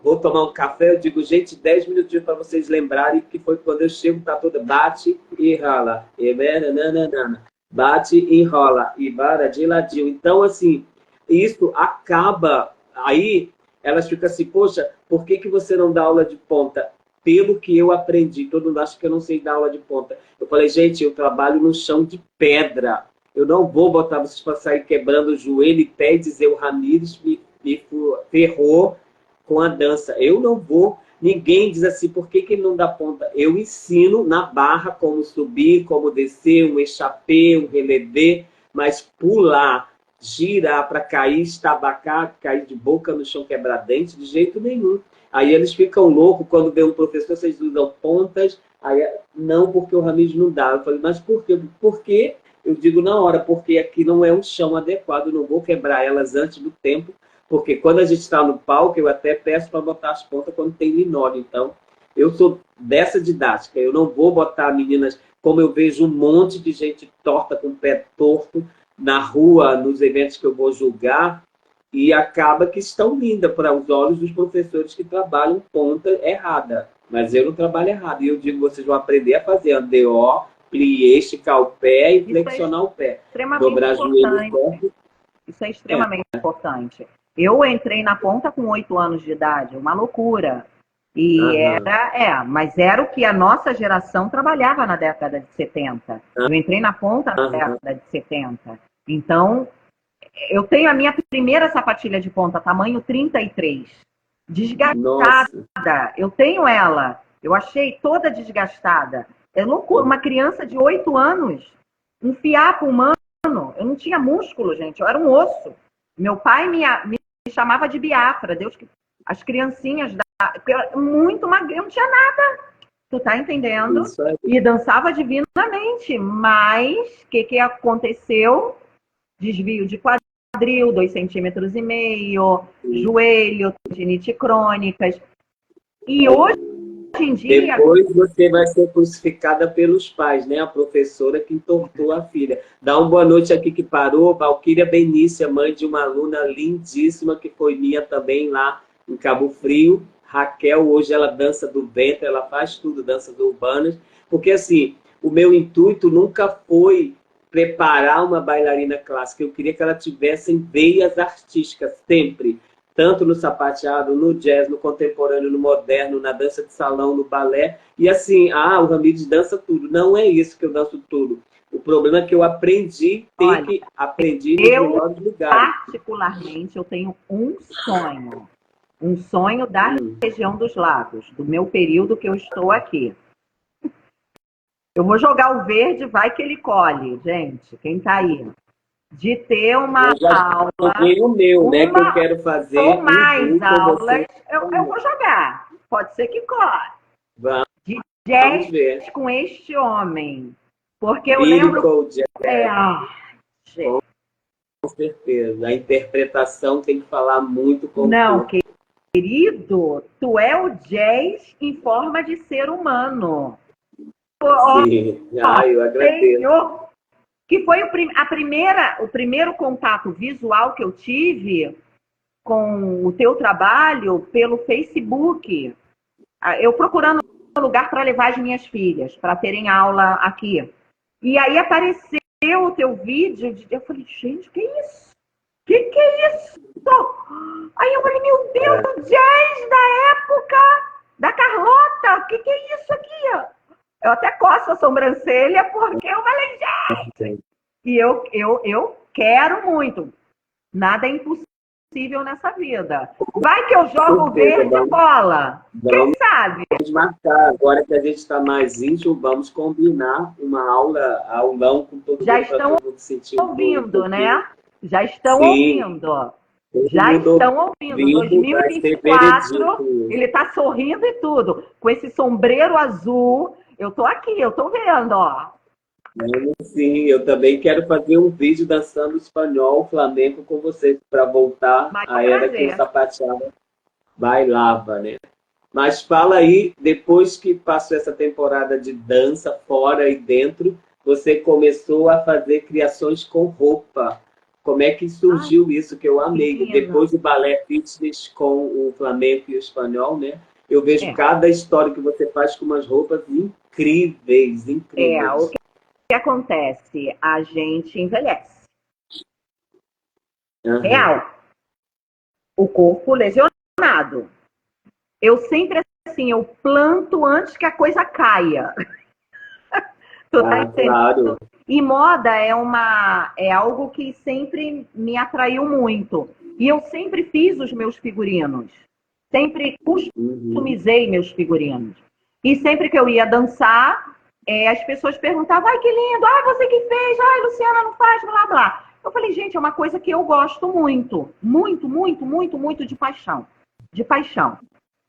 vou tomar um café, eu digo, gente, 10 minutinhos para vocês lembrarem que foi quando eu chego, tá toda, bate e rala, e nananana, bate e rola, e bara de ladinho. Então, assim, isso acaba, aí elas ficam assim, poxa, por que você não dá aula de ponta? Pelo que eu aprendi, todo mundo acha que eu não sei dar aula de ponta. Eu falei, gente, eu trabalho no chão de pedra. Eu não vou botar vocês para sair quebrando o joelho e pé e dizer o Ramires me ferrou com a dança. Eu não vou. Ninguém diz assim, por que ele não dá ponta? Eu ensino na barra como subir, como descer, um échappé, um relevé, mas pular, girar para cair, estabacar, cair de boca no chão quebra-dente, de jeito nenhum. Aí eles ficam loucos quando vê um professor, vocês usam pontas. Aí, não, porque o Ramires não dá. Eu falei, mas por quê? Porque eu digo na hora, porque aqui não é um chão adequado, eu não vou quebrar elas antes do tempo, porque quando a gente está no palco, eu até peço para botar as pontas quando tem linóleo. Então, eu sou dessa didática. Eu não vou botar meninas, como eu vejo um monte de gente torta com o pé torto na rua, nos eventos que eu vou julgar, e acaba que estão lindas para os olhos dos professores que trabalham ponta errada. Mas eu não trabalho errado. E eu digo, vocês vão aprender a fazer andeó, plié, esticar o pé e flexionar o pé. Dobrar joelho forte. Isso é extremamente importante. Eu entrei na ponta com 8 anos de idade, uma loucura. E mas era o que a nossa geração trabalhava na década de 70. Eu entrei na ponta na década de 70. Então, eu tenho a minha primeira sapatilha de ponta, tamanho 33. Desgastada. Nossa. Eu tenho ela. Eu achei toda desgastada. É loucura. Uma criança de 8 anos, um fiapo humano. Eu não tinha músculo, gente. Eu era um osso. Meu pai me chamava de Biafra. Deus que... As criancinhas muito magrinha, não tinha nada. Tu tá entendendo? E dançava divinamente. Mas o que aconteceu? Desvio de quadril, 2,5 centímetros, joelho, tendinite crônicas. E hoje em dia... Depois você vai ser crucificada pelos pais, né? A professora que entortou a filha. Dá uma boa noite aqui que parou. Valquíria Benícia, mãe de uma aluna lindíssima que foi minha também lá em Cabo Frio. Raquel, hoje ela dança do ventre, ela faz tudo, danças urbanas. Porque, assim, o meu intuito nunca foi preparar uma bailarina clássica. Eu queria que ela tivesse veias artísticas, sempre. Tanto no sapateado, no jazz, no contemporâneo, no moderno, na dança de salão, no balé. E assim, o Ramires dança tudo. Não é isso que eu danço tudo. O problema é que eu aprendi, aprendi nos melhores lugares. Particularmente, eu tenho um sonho. Um sonho da região dos lagos, do meu período que eu estou aqui. Eu vou jogar o verde, vai que ele colhe, gente. Quem tá aí? De ter uma aula... o meu, né, que eu quero fazer. Ou mais aulas. Eu vou jogar. Pode ser que corre. Vamos De jazz ver. com este homem. Porque eu Lyrical lembro... jazz. Com certeza. A interpretação tem que falar muito com Não, o querido, tu é o jazz em forma de ser humano. Sim. Eu agradeço. Senhor, que foi o primeiro contato visual que eu tive com o teu trabalho pelo Facebook. Eu procurando um lugar para levar as minhas filhas, para terem aula aqui. E aí apareceu o teu vídeo, eu falei, gente, que é isso? Que é isso? Aí eu falei, meu Deus, o jazz da época da Carlota, que é isso aqui? Eu até coço a sobrancelha porque eu falei jazz. E eu quero muito. Nada é impossível nessa vida. Vai que eu jogo verde e bola. Quem sabe? Vamos marcar. Agora que a gente está mais íntimo, vamos combinar uma aulão com todo mundo. Já estão ouvindo, né? Já estão ouvindo. Já estão ouvindo. 2024, ele tá sorrindo e tudo. Com esse sombreiro azul, eu tô aqui, eu tô vendo, ó. Sim, eu também quero fazer um vídeo dançando espanhol, flamenco com vocês, para voltar à era que eu sapateava, bailava, né? Mas fala aí, depois que passou essa temporada de dança, fora e dentro, você começou a fazer criações com roupa. Como é que surgiu isso, que eu amei? Depois do balé fitness com o flamenco e o espanhol, né? Eu vejo cada história que você faz com umas roupas incríveis, incríveis. O que acontece? A gente envelhece. Real. O corpo lesionado. Eu sempre, assim, eu planto antes que a coisa caia. Tu tá entendendo? Claro. E moda é algo que sempre me atraiu muito. E eu sempre fiz os meus figurinos. Sempre customizei meus figurinos. E sempre que eu ia dançar, as pessoas perguntavam, ai, que lindo, ai, você que fez, ai, Luciana não faz, blá, blá. Eu falei, gente, é uma coisa que eu gosto muito. Muito, muito, muito, muito de paixão. De paixão.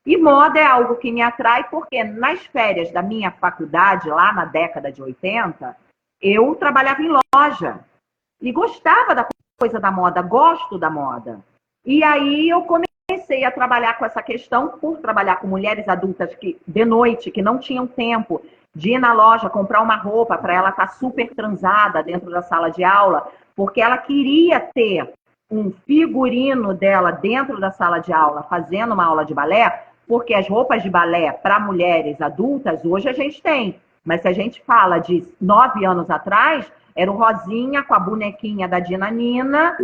E moda é algo que me atrai porque nas férias da minha faculdade, lá na década de 80, eu trabalhava em loja e gostava da coisa da moda, gosto da moda. E aí eu comecei a trabalhar com essa questão, por trabalhar com mulheres adultas que de noite, que não tinham tempo de ir na loja comprar uma roupa para ela estar super transada dentro da sala de aula, porque ela queria ter um figurino dela dentro da sala de aula, fazendo uma aula de balé, porque as roupas de balé para mulheres adultas, hoje a gente tem. Mas se a gente fala de 9 anos atrás, era o rosinha com a bonequinha da Dinanina.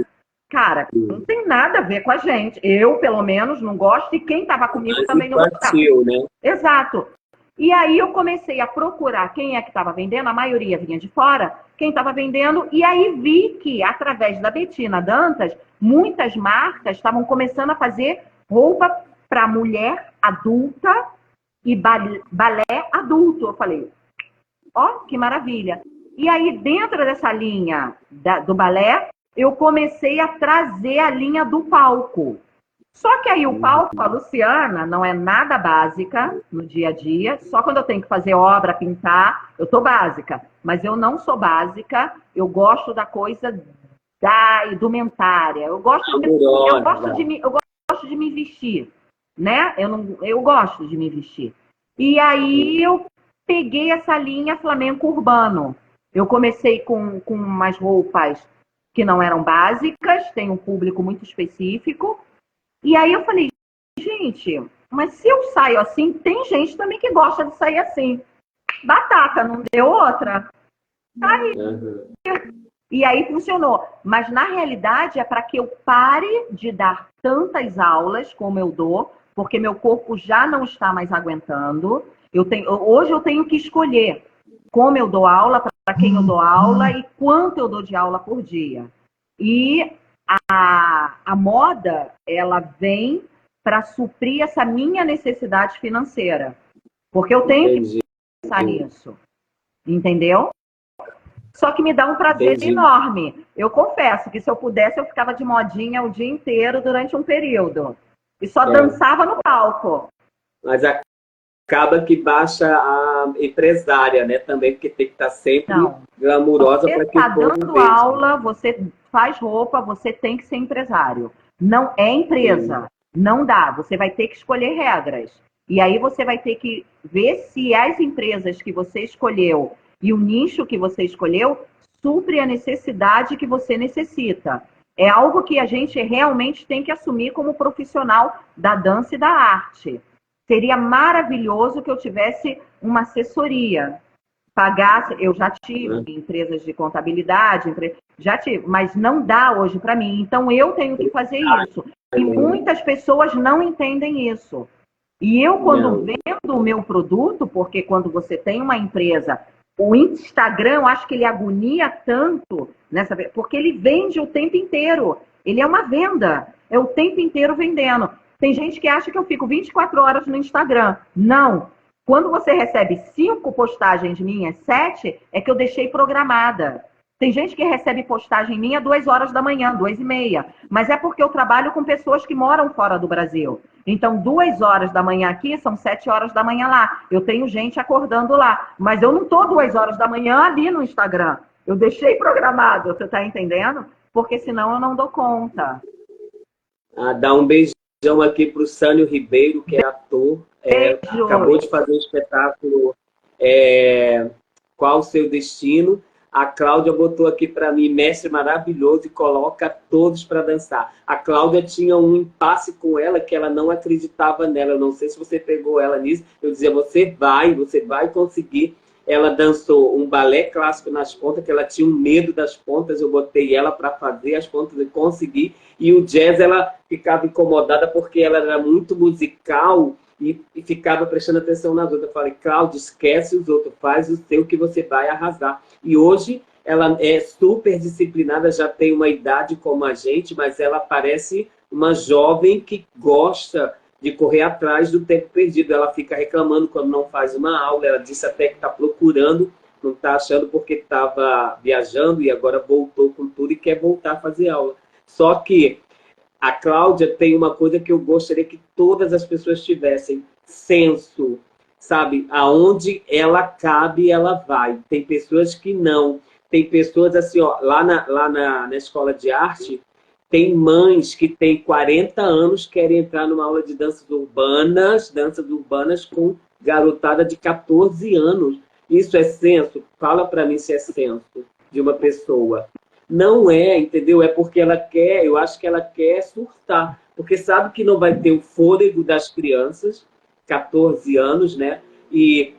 Cara, não tem nada a ver com a gente. Eu, pelo menos, não gosto e quem estava comigo também não gostava. Né? Exato. E aí eu comecei a procurar quem é que estava vendendo, a maioria vinha de fora, quem estava vendendo, e aí vi que, através da Betina Dantas, muitas marcas estavam começando a fazer roupa para mulher adulta e balé adulto. Eu falei, ó, que maravilha. E aí, dentro dessa linha do balé, eu comecei a trazer a linha do palco. Só que aí o palco, a Luciana, não é nada básica no dia a dia. Só quando eu tenho que fazer obra, pintar, eu tô básica. Mas eu não sou básica, eu gosto da coisa da indumentária. Eu gosto de me vestir. Né? Eu gosto de me vestir. E aí eu peguei essa linha flamenco urbano. Eu comecei com umas roupas que não eram básicas, tem um público muito específico. E aí eu falei, gente, mas se eu saio assim, tem gente também que gosta de sair assim. Batata, não deu outra? Aí. E aí funcionou. Mas na realidade é para que eu pare de dar tantas aulas como eu dou, porque meu corpo já não está mais aguentando. Hoje eu tenho que escolher como eu dou aula, para quem eu dou aula e quanto eu dou de aula por dia. E a moda, ela vem para suprir essa minha necessidade financeira. Porque eu tenho que pensar nisso. Entendeu? Só que me dá um prazer enorme. Eu confesso que se eu pudesse, eu ficava de modinha o dia inteiro durante um período. E só dançava no palco. Mas acaba que baixa a empresária, né? Também, porque tem que estar sempre Não. glamurosa Você para que está o povo dando veja. aula, você faz roupa, você tem que ser empresário. Não é Sim. empresa. Não dá. Você vai ter que escolher regras. E aí você vai ter que ver se as empresas que você escolheu e o nicho que você escolheu supre a necessidade que você necessita. É algo que a gente realmente tem que assumir como profissional da dança e da arte. Seria maravilhoso que eu tivesse uma assessoria, pagasse, eu já tive Né? empresas de contabilidade, já tive, mas não dá hoje para mim. Então eu tenho que fazer isso. E muitas pessoas não entendem isso. E eu, quando Não. vendo o meu produto, porque quando você tem uma empresa, o Instagram, eu acho que ele agonia tanto nessa, porque ele vende o tempo inteiro. Ele é uma venda, é o tempo inteiro vendendo. Tem gente que acha que eu fico 24 horas no Instagram. Não. Quando você recebe 5 postagens minhas, 7, é que eu deixei programada. Tem gente que recebe postagem minha 2 horas da manhã, 2h30. Mas é porque eu trabalho com pessoas que moram fora do Brasil. Então, 2 horas da manhã aqui são 7 horas da manhã lá. Eu tenho gente acordando lá. Mas eu não estou 2 horas da manhã ali no Instagram. Eu deixei programado, você está entendendo? Porque senão eu não dou conta. Dá um beijão aqui para o Sânio Ribeiro, que é ator. Acabou Beijos. de fazer um espetáculo Qual o Seu Destino. A Cláudia botou aqui para mim, mestre maravilhoso, e coloca todos para dançar. A Cláudia tinha um impasse com ela, que ela não acreditava nela. Eu não sei se você pegou ela nisso. Eu dizia, você vai conseguir. Ela dançou um balé clássico nas pontas, que ela tinha um medo das pontas. Eu botei ela para fazer as pontas e consegui. E o jazz, ela ficava incomodada porque ela era muito musical e ficava prestando atenção nas outras. Eu falei, Cláudia, esquece os outros, faz o seu que você vai arrasar. E hoje ela é super disciplinada, já tem uma idade como a gente, mas ela parece uma jovem que gosta de correr atrás do tempo perdido. Ela fica reclamando quando não faz uma aula, ela disse até que está procurando, não está achando porque estava viajando e agora voltou com tudo e quer voltar a fazer aula. Só que a Cláudia tem uma coisa que eu gostaria que todas as pessoas tivessem: senso, sabe? Aonde ela cabe, ela vai. Tem pessoas que não. Tem pessoas assim, ó, lá na escola de arte, tem mães que têm 40 anos que querem entrar numa aula de danças urbanas com garotada de 14 anos. Isso é senso? Fala para mim se é senso de uma pessoa. Não é, entendeu? É porque ela quer, eu acho que ela quer surtar, porque sabe que não vai ter o fôlego das crianças, 14 anos, né? E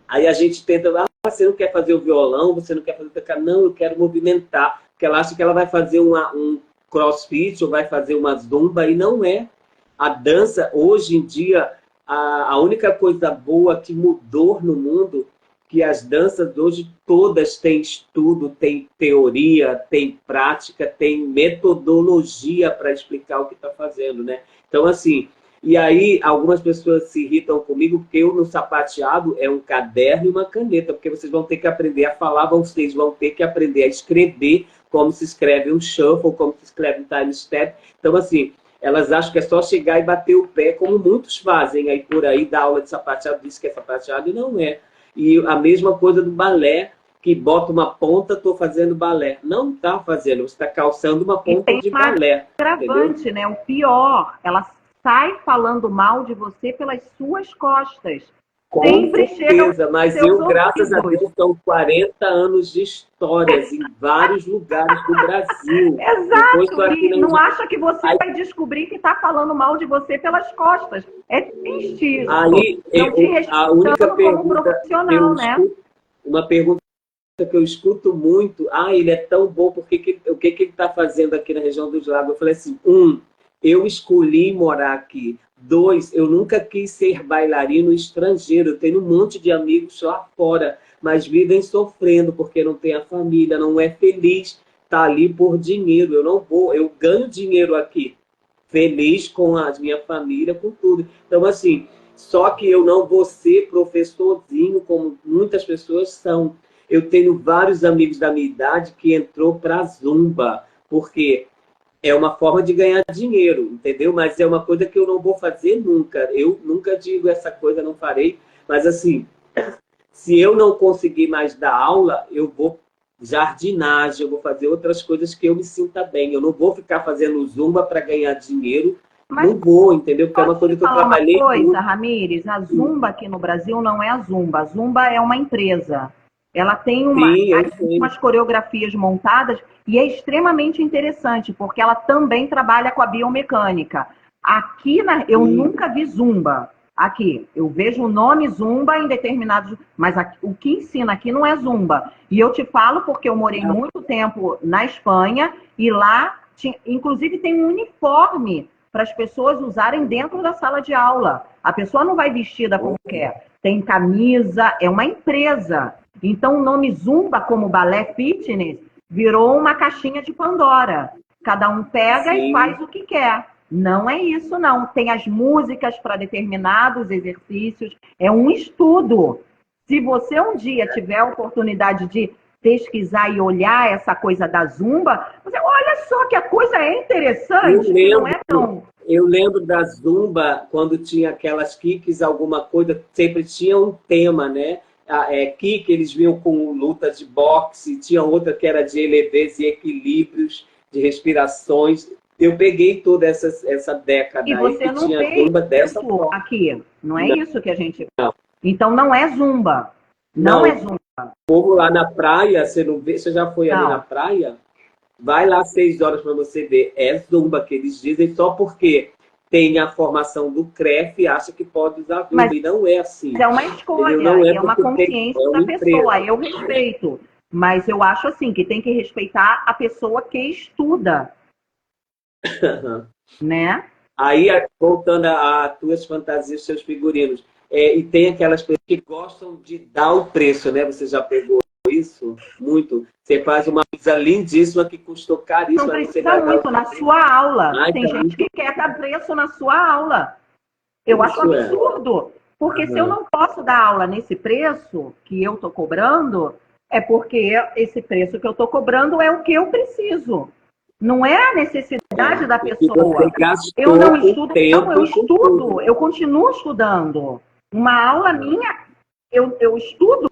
aí a gente tenta, você não quer fazer o violão, você não quer fazer o teclado, não, eu quero movimentar, porque ela acha que ela vai fazer um crossfit ou vai fazer uma zumba, e não é. A dança, hoje em dia, a única coisa boa que mudou no mundo, que as danças hoje todas têm estudo, têm teoria, têm prática, têm metodologia para explicar o que está fazendo, né? Então, assim, e aí algumas pessoas se irritam comigo porque eu no sapateado é um caderno e uma caneta, porque vocês vão ter que aprender a falar, vocês vão ter que aprender a escrever como se escreve um shuffle, como se escreve um time step. Então, assim, elas acham que é só chegar e bater o pé, como muitos fazem aí por aí, dar aula de sapateado, diz que é sapateado, e não é. E a mesma coisa do balé, que bota uma ponta, estou fazendo balé. Não está fazendo, você está calçando uma E ponta tem de uma balé. agravante, Entendeu? né? O pior, ela sai falando mal de você pelas suas costas. Com Sempre chega aos certeza, mas seus eu, graças a ouvidos. Deus, são 40 anos de histórias em vários lugares do Brasil. Depois estou Exato, aqui e na não Índia. acha que você Aí, vai descobrir que está falando mal de você pelas costas. É triste isso. aí Não te a única respeitando como pergunta que eu profissional, né? escuto, uma pergunta que eu escuto muito, ele é tão bom, o que ele está fazendo aqui na região dos lagos? Eu falei assim, eu escolhi morar aqui. 2, eu nunca quis ser bailarino estrangeiro. Eu tenho um monte de amigos lá fora, mas vivem sofrendo porque não tem a família, não é feliz, está ali por dinheiro. Eu não vou, eu ganho dinheiro aqui, feliz com a minha família, com tudo. Então, assim, só que eu não vou ser professorzinho, como muitas pessoas são. Eu tenho vários amigos da minha idade que entrou para Zumba, porque é uma forma de ganhar dinheiro, entendeu? Mas é uma coisa que eu não vou fazer nunca. Eu nunca digo essa coisa, não farei. Mas, assim, se eu não conseguir mais dar aula, eu vou jardinagem, eu vou fazer outras coisas que eu me sinta bem. Eu não vou ficar fazendo zumba para ganhar dinheiro. Mas Não vou, entendeu? Porque é uma posso coisa te que eu falar uma trabalhei coisa, muito. Ramires? A Zumba aqui no Brasil não é a Zumba. A Zumba é uma empresa. Ela tem Sim, eu sei. umas coreografias montadas e é extremamente interessante, porque ela também trabalha com a biomecânica. Aqui, eu Sim. nunca vi Zumba. Aqui, eu vejo o nome Zumba em determinados... Mas aqui, o que ensina aqui não é Zumba. E eu te falo porque eu morei muito tempo na Espanha e lá, inclusive, tem um uniforme para as pessoas usarem dentro da sala de aula. A pessoa não vai vestida como quer. Tem camisa, é uma empresa. Então, o nome Zumba, como balé fitness, virou uma caixinha de Pandora. Cada um pega e Sim. faz o que quer. Não é isso, não. Tem as músicas para determinados exercícios. É um estudo. Se você um dia tiver a oportunidade de pesquisar e olhar essa coisa da Zumba, você olha só que a coisa é interessante, que não é tão... Eu lembro da Zumba, quando tinha aquelas kicks, alguma coisa, sempre tinha um tema, né? Kick, eles vinham com luta de boxe, tinha outra que era de elevês e equilíbrios, de respirações. Eu peguei toda essa E década aí você que não tinha vê Zumba dessa isso forma. aqui. Não é Não, isso que a gente... não. Então não é Zumba. Não Não, é o Zumba. povo lá na praia, você não vê, você já foi ali na Não. praia? Vai lá 6 horas para você ver. É Zumba que eles dizem só porque tem a formação do CREF e acha que pode usar Mas Zumba. E não é assim. é uma Entendeu? escolha, Não é é uma porque tem, consciência é uma da pessoa. empresa. Eu respeito. Mas eu acho assim que tem que respeitar a pessoa que estuda, né? Aí, voltando às tuas fantasias, seus figurinos, e tem aquelas pessoas que gostam de dar o preço, né? Você já pegou isso? Muito. Você faz uma coisa lindíssima que custou Não caríssimo, mas você precisa vai dar muito o na preço. sua aula. Ai, Tem tá gente muito. que quer dar preço na sua aula. Eu acho um Isso é. absurdo. Porque se eu Aham. não posso dar aula nesse preço que eu estou cobrando, é porque esse preço que eu estou cobrando é o que eu preciso. Não é a necessidade da O que você pessoa. Eu gastou não com estudo, não, tempo eu e com tudo. estudo, eu continuo estudando. Uma aula minha, eu estudo.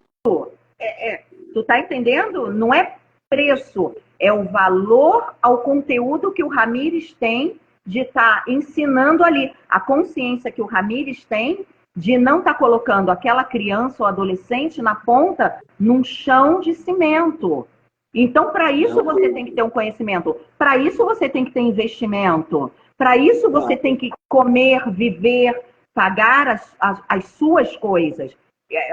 Tu tá entendendo? Não é preço, é o valor ao conteúdo que o Ramires tem de estar ensinando ali. A consciência que o Ramires tem de não estar colocando aquela criança ou adolescente na ponta num chão de cimento. Então, para isso Não, você tem que ter um conhecimento, para isso você tem que ter investimento, para isso você tem claro. que comer, viver, pagar as suas coisas.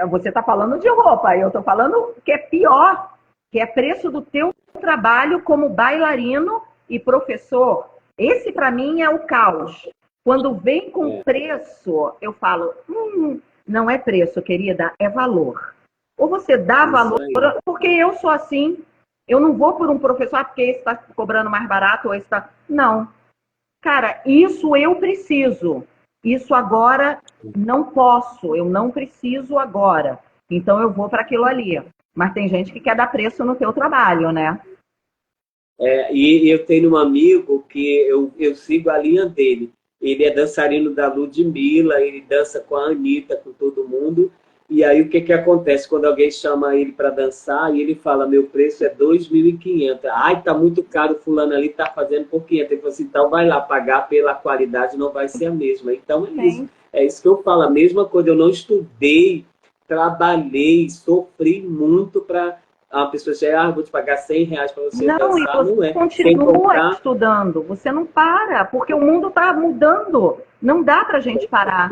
Você está falando de roupa, eu estou falando que é pior, que é preço do teu trabalho como bailarino e professor. Esse, para mim, é o caos. Quando vem com É, preço, eu falo, não é preço, querida, é valor. Ou você dá isso valor, aí. porque eu sou assim, eu não vou por um professor, porque esse está cobrando mais barato, ou esse está... Não. Cara, isso eu preciso. Isso agora não posso, eu não preciso agora. Então eu vou para aquilo ali. Mas tem gente que quer dar preço no teu trabalho, né? E eu tenho um amigo que eu sigo a linha dele. Ele é dançarino da Ludmilla, ele dança com a Anitta, com todo mundo. E aí o que acontece? Quando alguém chama ele para dançar, e ele fala, meu preço é 2.500. Ai, tá muito caro, fulano ali tá fazendo por 500. Ele falou assim, então vai lá, pagar pela qualidade não vai ser a mesma. Então é isso. Sim. É isso que eu falo, a mesma coisa. Eu não estudei, trabalhei, sofri muito para a pessoa chegar, vou te pagar R$ 100 para você Não, e dançar, você não é. Sem continua contar, estudando, você não para, porque o mundo está mudando. Não dá para a gente parar.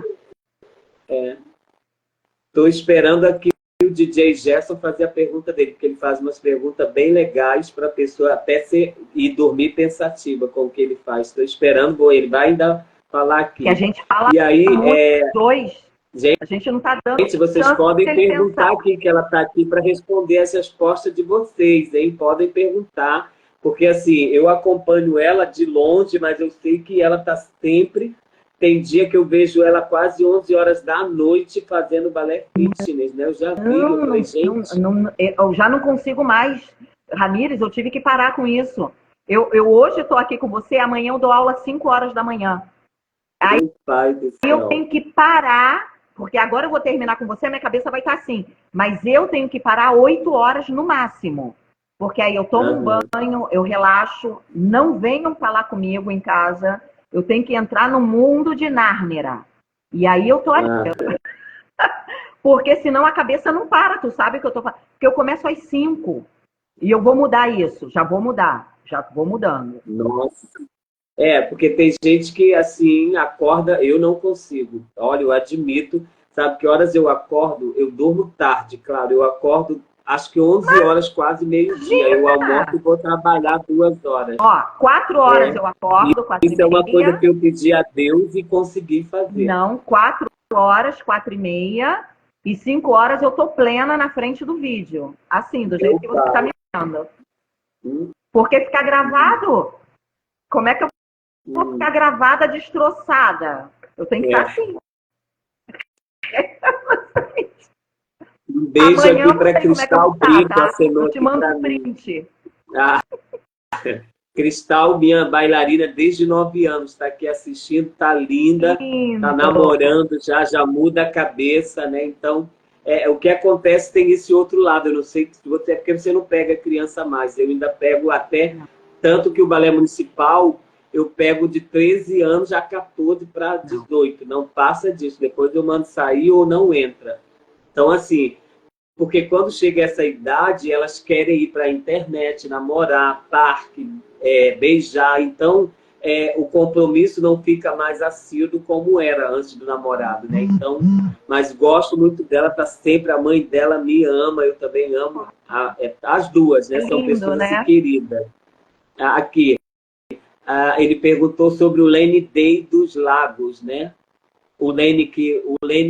estou esperando aqui o DJ Gerson fazer a pergunta dele, porque ele faz umas perguntas bem legais para a pessoa até ir dormir pensativa com o que ele faz. Estou esperando, bom, ele vai ainda falar Que a aqui. gente fala E aí, muito dois, a gente não está dando gente, vocês chance podem dele pensar. perguntar aqui, que ela está aqui para responder as respostas de vocês, hein? Podem perguntar, porque assim, eu acompanho ela de longe, mas eu sei que ela está sempre. Tem dia que eu vejo ela quase 11 horas da noite fazendo balé fitness, né? Eu já vi, eu falei, gente. Eu já não consigo mais. Ramires, eu tive que parar com isso. Eu hoje estou aqui com você, amanhã eu dou aula às 5 horas da manhã. Aí Meu pai do eu céu. tenho que parar, porque agora eu vou terminar com você, minha cabeça vai estar assim. Mas eu tenho que parar 8 horas no máximo. Porque aí eu tomo um banho, eu relaxo, não venham falar comigo em casa. Eu tenho que entrar no mundo de Nárnera. E aí eu tô ali. Porque senão a cabeça não para, tu sabe o que eu tô falando? Porque eu começo às 5. E eu vou mudar isso, já vou mudar. Já vou mudando. Nossa. Porque tem gente que, assim, acorda, eu não consigo. Olha, eu admito, sabe que horas eu acordo? Eu durmo tarde, claro. Eu acordo, acho que 11 horas, quase meio-dia. Eu almoço e vou trabalhar 2 horas. Ó, 4 horas eu acordo, 4 Isso é uma coisa que eu pedi a Deus e consegui fazer. Não, 4 horas, 4h30 e 5 horas eu tô plena na frente do vídeo. Assim, do jeito que você tá me vendo. Porque ficar gravado, como é que eu vou ficar gravada destroçada? Eu tenho que estar assim. Um beijo amanhã aqui para Cristal Brito, acenou eu te mando um print. Cristal, minha bailarina desde 9 anos, está aqui assistindo, está linda, está namorando, já muda a cabeça, né? Então, o que acontece tem esse outro lado. Eu não sei se você, porque você não pega criança mais. Eu ainda pego até, tanto que o Balé Municipal, eu pego de 13 anos já 14 para 18. Não passa disso. Depois eu mando sair ou não entra. Então, assim, porque quando chega essa idade, elas querem ir para a internet, namorar, parque, beijar. Então, o compromisso não fica mais assíduo como era antes do namorado, né? Então, mas gosto muito dela, tá sempre, a mãe dela me ama, eu também amo. As duas, né? São pessoas né? assim, queridas. Aqui, ele perguntou sobre o Lenny Day dos Lagos, né? O Lenny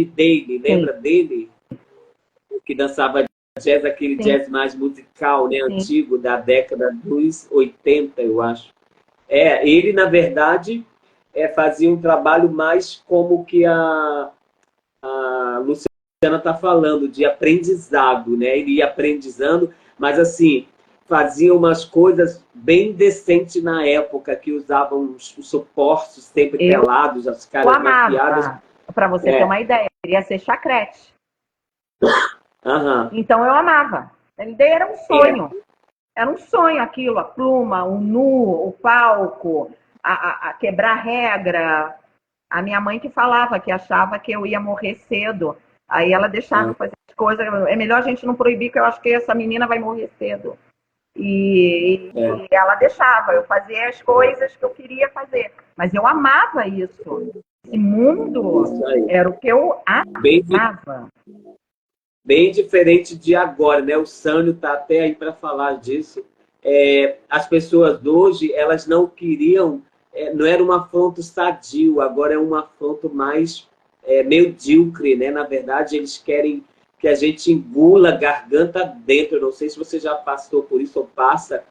Daly, lembra dele? Que dançava jazz, aquele jazz mais musical, né, antigo, da década dos 80, eu acho. Ele, na verdade, fazia um trabalho mais como que a Luciana está falando, de aprendizado, né? Ele ia aprendizando, mas assim, fazia umas coisas bem decentes na época, que usavam os suportes sempre pelados, as caras maquiadas. Para você ter uma ideia, queria ser chacrete. Então eu amava. Era um sonho. Era um sonho aquilo, a pluma, o nu, o palco, a quebrar regra. A minha mãe que falava que achava que eu ia morrer cedo. Aí ela deixava fazer as coisas. É melhor a gente não proibir, que eu acho que essa menina vai morrer cedo. E ela deixava, eu fazia as coisas que eu queria fazer. Mas eu amava isso. Esse mundo era o que eu amava. Bem diferente de agora, né? O Sânio está até aí para falar disso. As pessoas hoje, elas não queriam, não era um afronto sadio, agora é um afronto mais medíocre, né? Na verdade, eles querem que a gente engula garganta dentro. Eu não sei se você já passou por isso ou passa.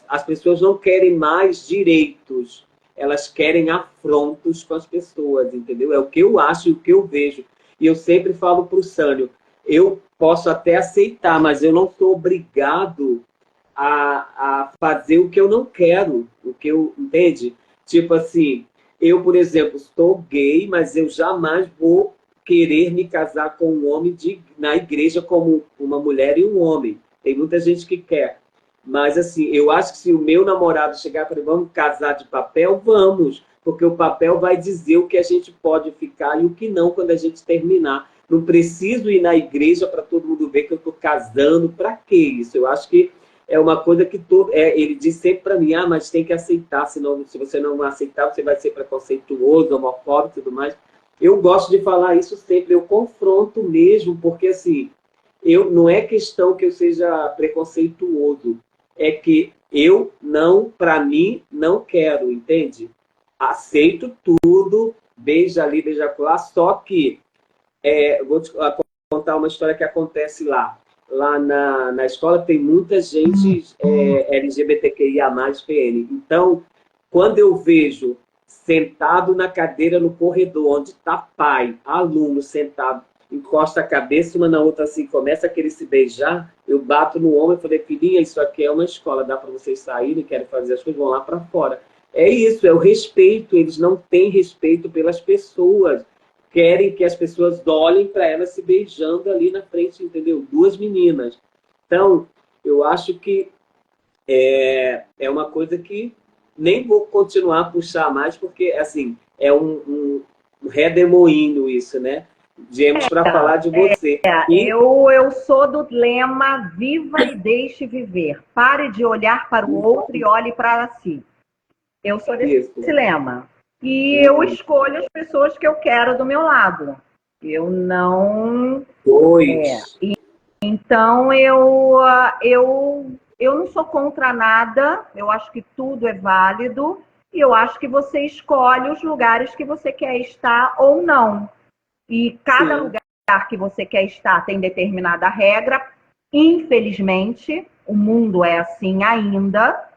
As pessoas não querem mais direitos, elas querem afrontos com as pessoas, entendeu? É o que eu acho e o que eu vejo. E eu sempre falo para o Sânio, eu posso até aceitar, mas eu não sou obrigado a fazer o que eu não quero, o que eu, entende? Tipo assim, eu, por exemplo, sou gay, mas eu jamais vou querer me casar com um homem na igreja como uma mulher e um homem. Tem muita gente que quer. Mas, assim, eu acho que se o meu namorado chegar e falar, vamos casar de papel, vamos. Porque o papel vai dizer o que a gente pode ficar e o que não quando a gente terminar. Não preciso ir na igreja para todo mundo ver que eu estou casando. Para que isso? Eu acho que é uma coisa que ele diz sempre para mim, mas tem que aceitar, senão, se você não aceitar, você vai ser preconceituoso, homofóbico e tudo mais. Eu gosto de falar isso sempre, eu confronto mesmo, porque assim, não é questão que eu seja preconceituoso, é que eu não, para mim, não quero, entende? Aceito tudo, beija ali, beija lá, só que vou te contar uma história que acontece lá. Lá na escola tem muita gente LGBTQIA+, PN. Então, quando eu vejo sentado na cadeira no corredor, onde está pai, aluno sentado, encosta a cabeça uma na outra assim, começa a querer se beijar, eu bato no ombro e falei, filhinha, isso aqui é uma escola, dá para vocês saírem, querem fazer as coisas, vão lá para fora. É isso, é o respeito, eles não têm respeito pelas pessoas, querem que as pessoas olhem para elas se beijando ali na frente, entendeu? Duas meninas. Então, eu acho que é uma coisa que nem vou continuar a puxar mais, porque, assim, é um redemoinho isso, né? Viemos para falar de você. Eu sou do lema viva e deixe viver. Pare de olhar para o outro e olhe para si. Eu sou desse lema. E eu escolho as pessoas que eu quero do meu lado. Eu não... Então, eu não sou contra nada. Eu acho que tudo é válido. E eu acho que você escolhe os lugares que você quer estar ou não. E cada lugar que você quer estar tem determinada regra. Infelizmente, o mundo é assim ainda.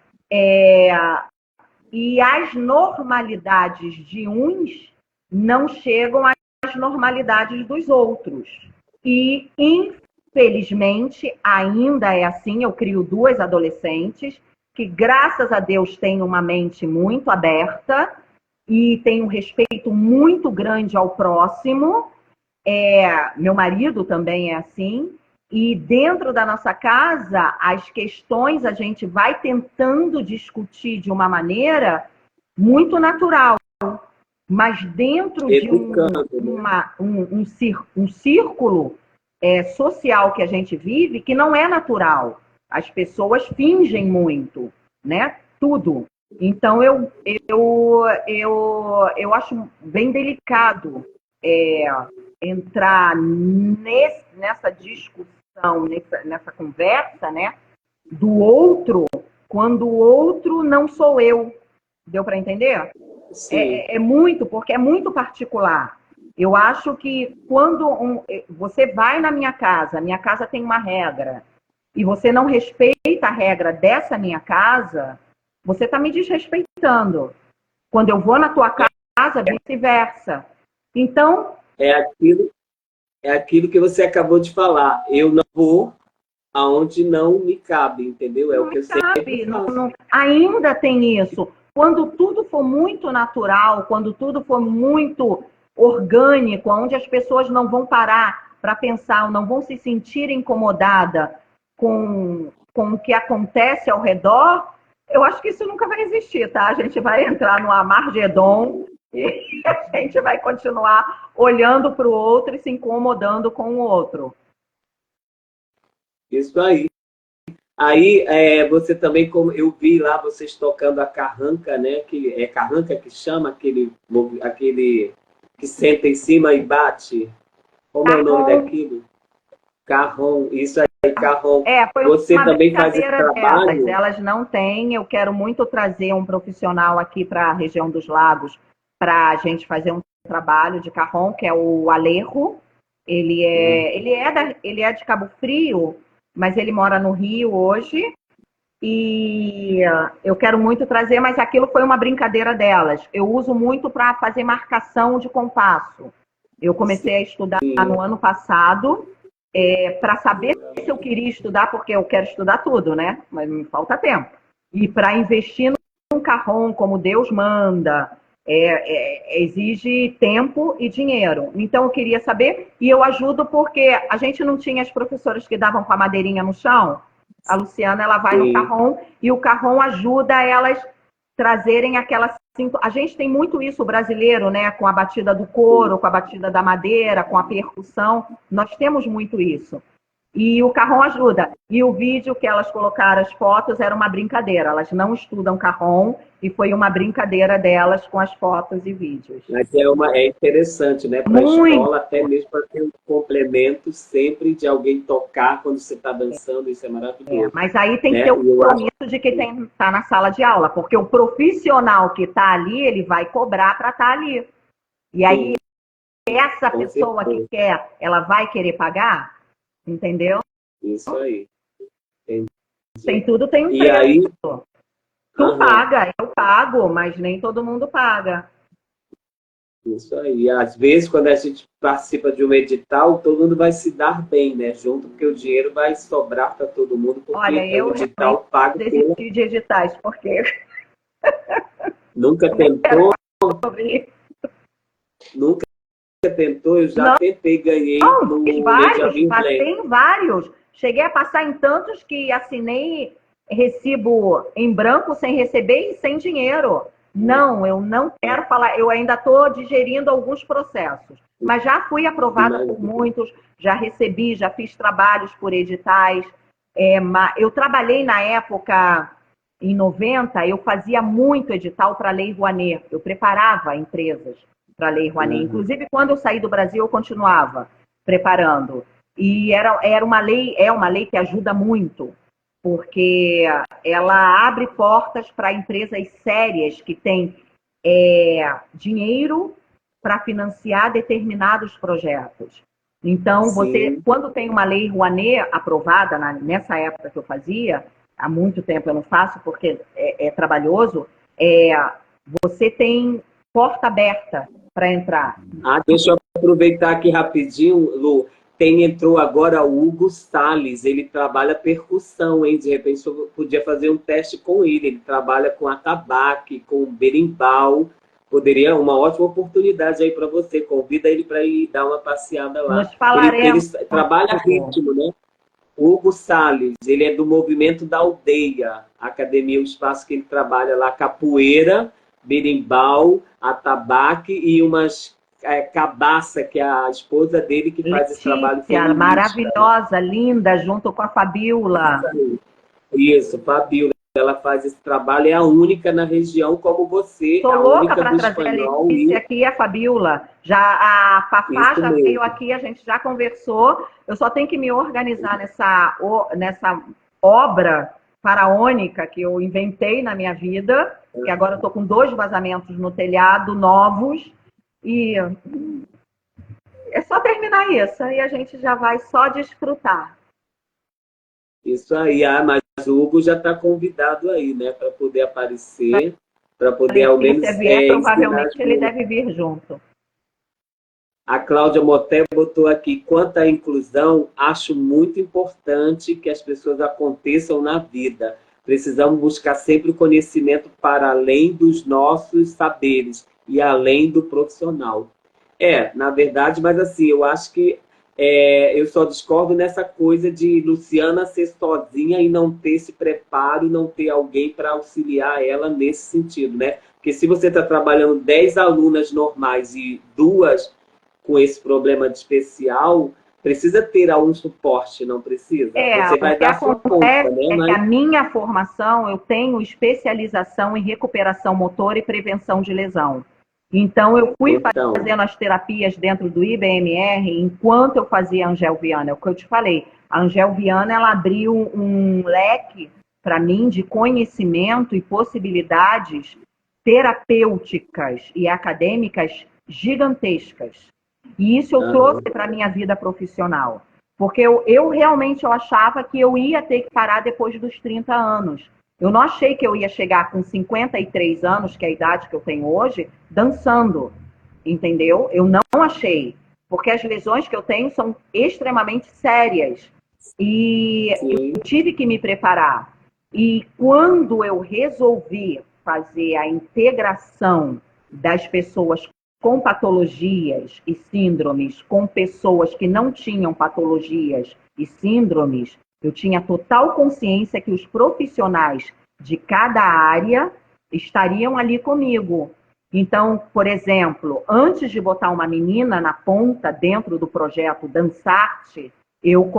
E as normalidades de uns não chegam às normalidades dos outros. E, infelizmente, ainda é assim. Eu crio duas adolescentes que, graças a Deus, têm uma mente muito aberta e têm um respeito muito grande ao próximo. Meu marido também é assim. E dentro da nossa casa, as questões a gente vai tentando discutir de uma maneira muito natural. Mas dentro de um círculo social que a gente vive, que não é natural. As pessoas fingem muito, né? Tudo. Então, eu acho bem delicado entrar nessa discussão, nessa conversa, né? Do outro, quando o outro não sou eu. Deu para entender? Porque é muito particular. Eu acho que quando você vai na minha casa tem uma regra, e você não respeita a regra dessa minha casa, você está me desrespeitando. Quando eu vou na tua casa, vice-versa. Então... É aquilo que você acabou de falar. Eu não vou aonde não me cabe, entendeu? É o que eu sempre faço. Ainda tem isso. Quando tudo for muito natural, quando tudo for muito orgânico, onde as pessoas não vão parar para pensar, não vão se sentir incomodadas com o que acontece ao redor, eu acho que isso nunca vai existir, tá? A gente vai entrar no Armagedon e a gente vai continuar olhando para o outro e se incomodando com o outro. Isso aí. Aí, você também, como eu vi lá, vocês tocando a carranca, né? Que é carranca que chama aquele que senta em cima e bate. Como é o nome daquilo? Carrom, isso aí, carrom. Foi você uma também faz esse trabalho? Elas não têm. Eu quero muito trazer um profissional aqui para a região dos lagos para a gente fazer um trabalho de carrom, que é o Alejo. Ele é de Cabo Frio, mas ele mora no Rio hoje. E eu quero muito trazer, mas aquilo foi uma brincadeira delas. Eu uso muito para fazer marcação de compasso. Eu comecei a estudar no ano passado para saber se eu queria estudar, porque eu quero estudar tudo, né? Mas me falta tempo. E para investir num carrom como Deus manda, exige tempo e dinheiro. Então eu queria saber, e eu ajudo porque a gente não tinha as professoras que davam com a madeirinha no chão. A Luciana, ela vai no carrom e o carrom ajuda elas trazerem aquela... A gente tem muito isso, o brasileiro, né? Com a batida do couro, com a batida da madeira, com a percussão. Nós temos muito isso. E o carrom ajuda. E o vídeo que elas colocaram, as fotos, era uma brincadeira. Elas não estudam carrom e foi uma brincadeira delas com as fotos e vídeos. Mas é interessante, né? Para a escola, até mesmo para ter um complemento sempre de alguém tocar quando você está dançando, isso é maravilhoso. Mas aí tem que ter o compromisso de quem está na sala de aula, porque o profissional que está ali, ele vai cobrar para estar ali. E aí, essa pessoa que quer, ela vai querer pagar? Entendeu? Isso aí. Entendi. Tem tudo, tem um preço. E aí... Tu paga, eu pago, mas nem todo mundo paga. Isso aí. Às vezes, quando a gente participa de um edital, todo mundo vai se dar bem, né? Junto, porque o dinheiro vai sobrar para todo mundo, Olha, porque é um eu realmente edital pago pela... desisti de editais, porque Nunca nem quero tentou? sobre. Nunca tentou? Eu já Não, tentei, ganhei fiz no vários, Benjamin passei Blank. em vários. Cheguei a passar em tantos que assinei recibo em branco sem receber e sem dinheiro. Não, eu não quero falar, eu ainda estou digerindo alguns processos. Mas já fui aprovada por Imagina. muitos, já recebi, já fiz trabalhos por editais. Eu trabalhei na época, em 90, eu fazia muito edital para a Lei Rouanet. Eu preparava empresas para a Lei Rouanet. Uhum. Inclusive, quando eu saí do Brasil, eu continuava preparando. E era uma lei, é uma lei que ajuda muito, porque ela abre portas para empresas sérias que têm dinheiro para financiar determinados projetos. Então, você, Sim. quando tem uma lei Rouanet aprovada, nessa época que eu fazia, há muito tempo eu não faço porque é trabalhoso, você tem porta aberta para entrar. Deixa eu aproveitar aqui rapidinho, Lu. Entrou agora o Hugo Salles, ele trabalha percussão, hein? De repente eu podia fazer um teste com ele. Ele trabalha com atabaque, com berimbau. Poderia uma ótima oportunidade aí para você. Convida ele para ir dar uma passeada lá. Nos Ele falaremos. trabalha ritmo, né? O Hugo Salles, ele é do movimento da aldeia, a academia, o espaço que ele trabalha lá, capoeira, berimbau, atabaque e umas cabaça, que é a esposa dele que faz esse trabalho Letícia, feminista. maravilhosa, linda, junto com a Fabiola. Isso, Fabiola, ela faz esse trabalho, é a única na região como você, Tô a louca única para do trazer a espanhol Letícia e aqui, a Fabiola. Já a Fafá isso já veio mesmo. aqui, a gente já conversou. Eu só tenho que me organizar nessa obra faraônica que eu inventei na minha vida, que agora eu tô com 2 vazamentos no telhado novos e é só terminar isso, aí a gente já vai só desfrutar. Isso aí, mas o Hugo já está convidado aí, né, para poder aparecer, para A poder ao Letícia menos vier, ensinar provavelmente as ele meninas. deve vir junto. A Cláudia Moté botou aqui, quanto à inclusão, acho muito importante que as pessoas aconteçam na vida. Precisamos buscar sempre o conhecimento para além dos nossos saberes e além do profissional. Na verdade, mas assim, eu acho que eu só discordo nessa coisa de Luciana ser sozinha e não ter esse preparo, não ter alguém para auxiliar ela nesse sentido, né? Porque se você está trabalhando 10 alunas normais e 2 com esse problema de especial, precisa ter algum suporte, não precisa? Você O vai que dar a sua conta, acontece né? é que Mas, a minha formação, eu tenho especialização em recuperação motora e prevenção de lesão. Então, eu fui então, fazendo as terapias dentro do IBMR enquanto eu fazia a Angel Viana. É o que eu te falei. A Angel Viana, ela abriu um leque para mim de conhecimento e possibilidades terapêuticas e acadêmicas gigantescas. E isso eu trouxe para a minha vida profissional. Porque eu realmente eu achava que eu ia ter que parar depois dos 30 anos. Eu não achei que eu ia chegar com 53 anos, que é a idade que eu tenho hoje, dançando. Entendeu? Eu não achei. Porque as lesões que eu tenho são extremamente sérias. E sim, eu tive que me preparar. E quando eu resolvi fazer a integração das pessoas com patologias e síndromes, com pessoas que não tinham patologias e síndromes, eu tinha total consciência que os profissionais de cada área estariam ali comigo. Então, por exemplo, antes de botar uma menina na ponta dentro do projeto Dançarte, eu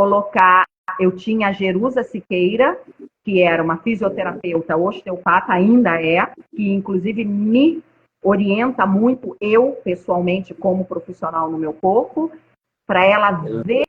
tinha a Jerusa Siqueira, que era uma fisioterapeuta osteopata, ainda é, que inclusive me orienta muito eu, pessoalmente, como profissional no meu corpo, para ela ver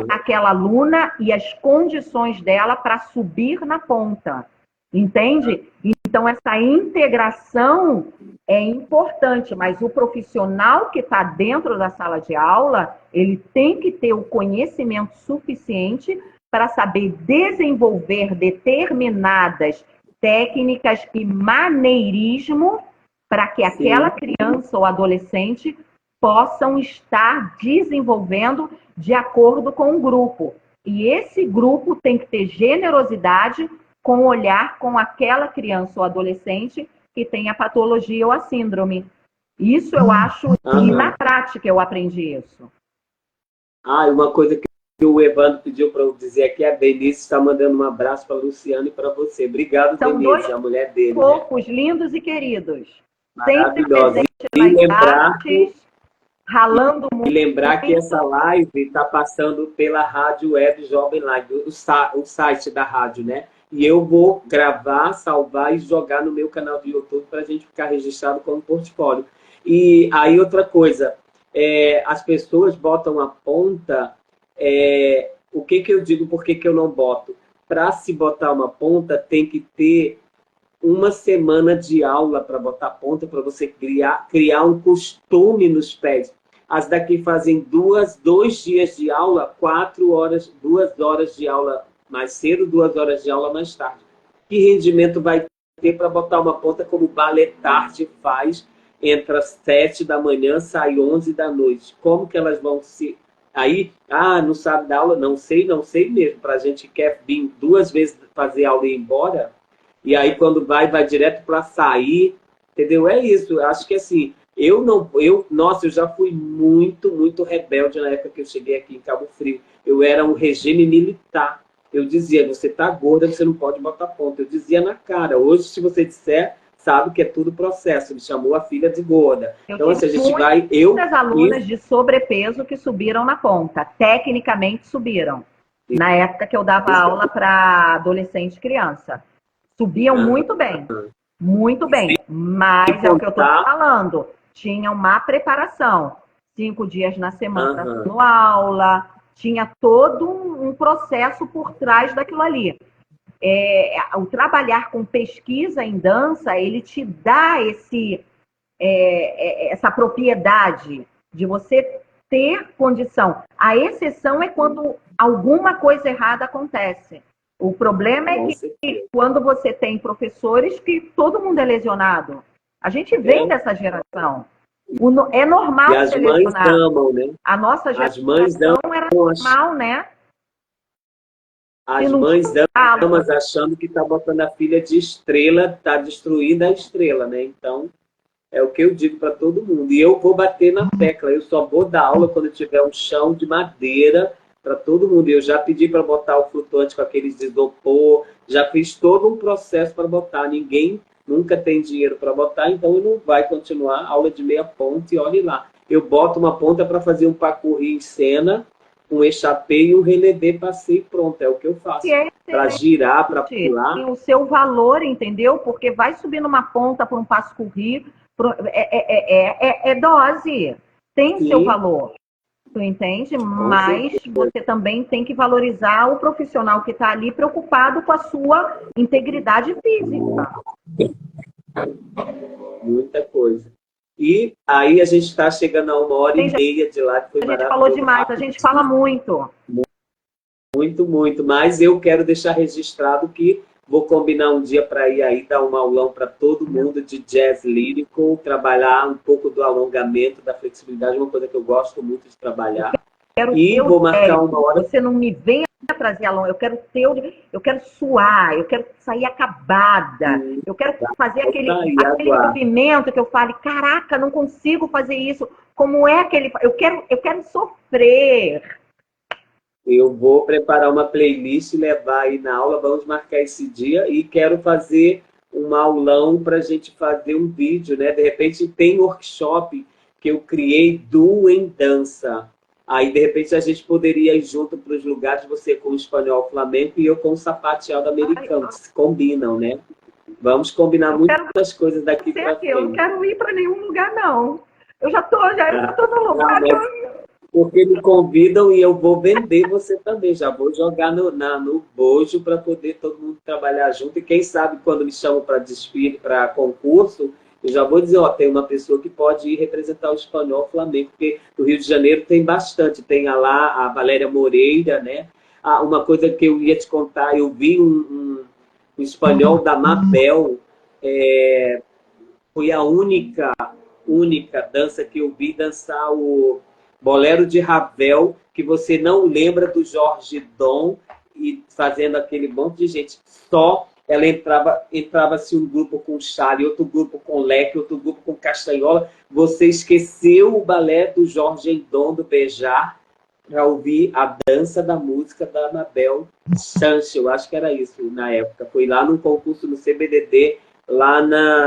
aquela aluna e as condições dela para subir na ponta. Entende? Então, essa integração é importante, mas o profissional que está dentro da sala de aula, ele tem que ter o conhecimento suficiente para saber desenvolver determinadas técnicas e maneirismo para que aquela criança ou adolescente possam estar desenvolvendo de acordo com o grupo. E esse grupo tem que ter generosidade com olhar com aquela criança ou adolescente que tem a patologia ou a síndrome. Isso eu acho, e na prática eu aprendi isso. Uma coisa que o Evandro pediu para eu dizer aqui, a Denise está mandando um abraço para a Luciana e para você. Obrigado, São Denise, a mulher dele. Poucos, né? Lindos e queridos. Maravilhosa. Sempre presentes, ralando muito. E lembrar que essa live está passando pela Rádio Web Jovem Live, o site da rádio, né? E eu vou gravar, salvar e jogar no meu canal de YouTube para a gente ficar registrado como portfólio. E aí outra coisa, as pessoas botam a ponta, o que eu digo, por que eu não boto? Para se botar uma ponta, tem que ter uma semana de aula para botar ponta, para você criar um costume nos pés. As daqui fazem 2 dias de aula, 4 horas, 2 horas de aula mais cedo, 2 horas de aula mais tarde. Que rendimento vai ter para botar uma ponta como o Ballet Arte faz, entra às 7 da manhã, sai 11 da noite? Como que elas vão se... Aí, não sabe dar aula? Não sei mesmo. Para a gente que quer vir 2 vezes fazer aula e ir embora, e aí quando vai direto para sair, entendeu? É isso. Eu acho que assim, eu já fui muito, muito rebelde na época que eu cheguei aqui em Cabo Frio. Eu era um regime militar. Eu dizia, você tá gorda, você não pode botar ponta. Eu dizia na cara. Hoje, se você disser, sabe que é tudo processo. Ele chamou a filha de gorda. Então, assim, a gente vai... Muitas alunas de sobrepeso que subiram na ponta. Tecnicamente subiram. Na época que eu dava aula para adolescente e criança. Subiam muito bem. Muito bem. Mas é o que eu estou falando. Tinha uma preparação. 5 dias na semana dando aula. Tinha todo um processo por trás daquilo ali. O trabalhar com pesquisa em dança, ele te dá essa propriedade de você ter condição. A exceção é quando alguma coisa errada acontece. O problema é que quando você tem professores que todo mundo é lesionado. A gente vem dessa geração. É normal e ser lesionado. As mães amam, né? A nossa geração era normal, né? As mães amam achando que está botando a filha de estrela, está destruindo a estrela, né? Então, é o que eu digo para todo mundo. E eu vou bater na tecla. Eu só vou dar aula quando tiver um chão de madeira para todo mundo. Eu já pedi para botar o flutuante com aqueles de isopor, já fiz todo um processo para botar. Ninguém nunca tem dinheiro para botar, então não vai continuar aula de meia ponta e olhe lá. Eu boto uma ponta para fazer um parkour em cena, um échappé e um relevê, passei pronto. É o que eu faço. Para girar, para pular. Tem o seu valor, entendeu? Porque vai subir uma ponta para um parkour, é dose. Tem seu valor. Tu entende? Mas você também tem que valorizar o profissional que está ali preocupado com a sua integridade física. Muita coisa. E aí a gente está chegando a 1h30 de lá. Que foi a gente falou demais, a gente fala muito. Muito, muito. Mas eu quero deixar registrado que vou combinar um dia para ir aí dar um aulão para todo mundo de jazz lírico, trabalhar um pouco do alongamento, da flexibilidade, uma coisa que eu gosto muito de trabalhar. E vou marcar uma hora. Você não me venha trazer alongamento, eu quero suar, eu quero sair acabada, eu quero fazer aquele movimento que eu fale, caraca, não consigo fazer isso. Como é aquele... Eu quero sofrer. Eu vou preparar uma playlist e levar aí na aula. Vamos marcar esse dia e quero fazer um aulão para a gente fazer um vídeo, né? De repente tem workshop que eu criei do em dança. Aí, de repente, a gente poderia ir junto para os lugares, você com o espanhol flamenco e eu com o sapateado americano, que se combinam, né? Vamos combinar muitas coisas daqui para frente. Eu não quero ir para nenhum lugar, não. Eu já tô no lugar. Porque me convidam e eu vou vender você também. Já vou jogar no bojo para poder todo mundo trabalhar junto. E quem sabe, quando me chamam para desfile, para concurso, eu já vou dizer, tem uma pessoa que pode ir representar o espanhol flamengo, porque no Rio de Janeiro tem bastante. Tem lá a Valéria Moreira, né? Uma coisa que eu ia te contar, eu vi um espanhol da Mabel, foi a única única dança que eu vi dançar o Bolero de Ravel, que você não lembra do Jorge Dom, e fazendo aquele monte de gente. Só ela entrava-se um grupo com chale, outro grupo com leque, outro grupo com castanhola. Você esqueceu o balé do Jorge Dom, do Bejar, para ouvir a dança da música da Mabel Sancho, eu acho que era isso na época. Foi lá num concurso no CBDD, lá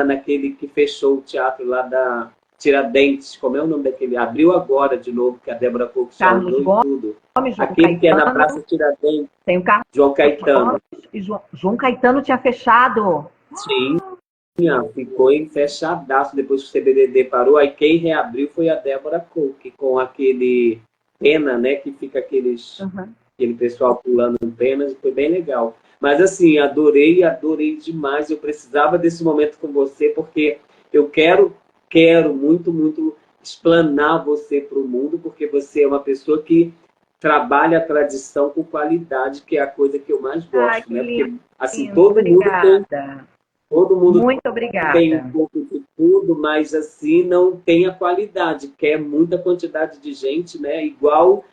naquele que fechou o teatro lá da Tiradentes. Como é o nome daquele? Abriu agora de novo, que a Débora Couto Carlos chamou e tudo. Gomes, João Aquele Caetano, que é na Praça Tiradentes. Tem o Carlos João Caetano. Gomes e João Caetano tinha fechado. Tinha, ficou em fechadaço depois que o CBDD parou. Aí quem reabriu foi a Débora Couto, com aquele pena, né? Que fica aquele pessoal pulando em penas, foi bem legal. Mas assim, adorei demais. Eu precisava desse momento com você, porque eu quero muito, muito explanar você para o mundo, porque você é uma pessoa que trabalha a tradição com qualidade, que é a coisa que eu mais gosto, né? Porque assim, todo mundo Muito obrigada. Tem um pouco de tudo, mas assim não tem a qualidade, que é muita quantidade de gente, né? Igual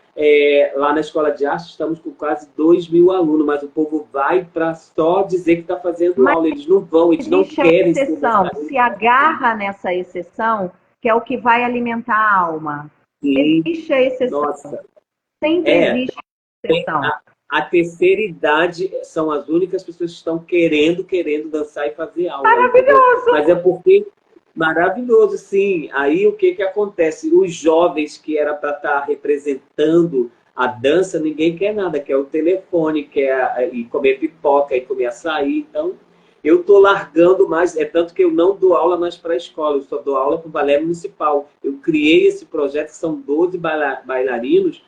lá na Escola de Arte, estamos com quase 2.000 alunos, mas o povo vai para só dizer que está fazendo aula. Eles não vão, eles não querem ser exceção. Se agarra nessa exceção, que é o que vai alimentar a alma. Sim. Existe a exceção. Nossa. Sempre existe a exceção. A terceira idade são as únicas pessoas que estão querendo dançar e fazer aula. Maravilhoso! Mas é porque... Maravilhoso, sim. Aí o que acontece? Os jovens que era para estar representando a dança, ninguém quer nada, quer o telefone, quer ir comer pipoca, ir comer açaí. Então, eu estou largando mais, é tanto que eu não dou aula mais para a escola, eu só dou aula para o balé municipal. Eu criei esse projeto, que são 12 bailarinos,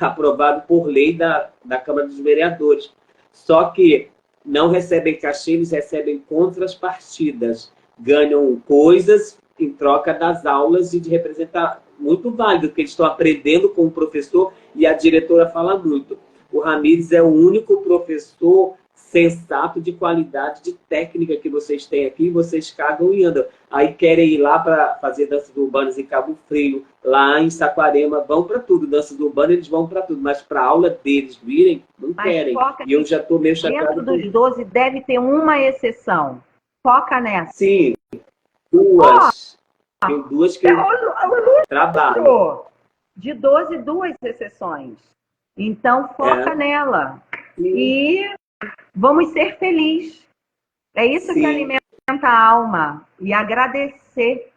aprovado por lei da Câmara dos Vereadores. Só que não recebem cachê, eles recebem contrapartidas. Ganham coisas em troca das aulas e de representar. Muito válido, porque eles estão aprendendo com o professor, e a diretora fala muito. O Ramires é o único professor sensato de qualidade, de técnica que vocês têm aqui, vocês cagam e andam. Aí querem ir lá para fazer danças urbanas em Cabo Frio, lá em Saquarema, vão para tudo. Danças urbanas, eles vão para tudo, mas para a aula deles virem, não querem. E eu já estou meio chateado. Dentro dos 12 deve ter uma exceção. Foca nessa. Sim, duas. Tem duas que eu trabalho. De 12, 2 exceções. Então, foca nela. Sim. E vamos ser felizes. É isso que alimenta a alma. E agradecer.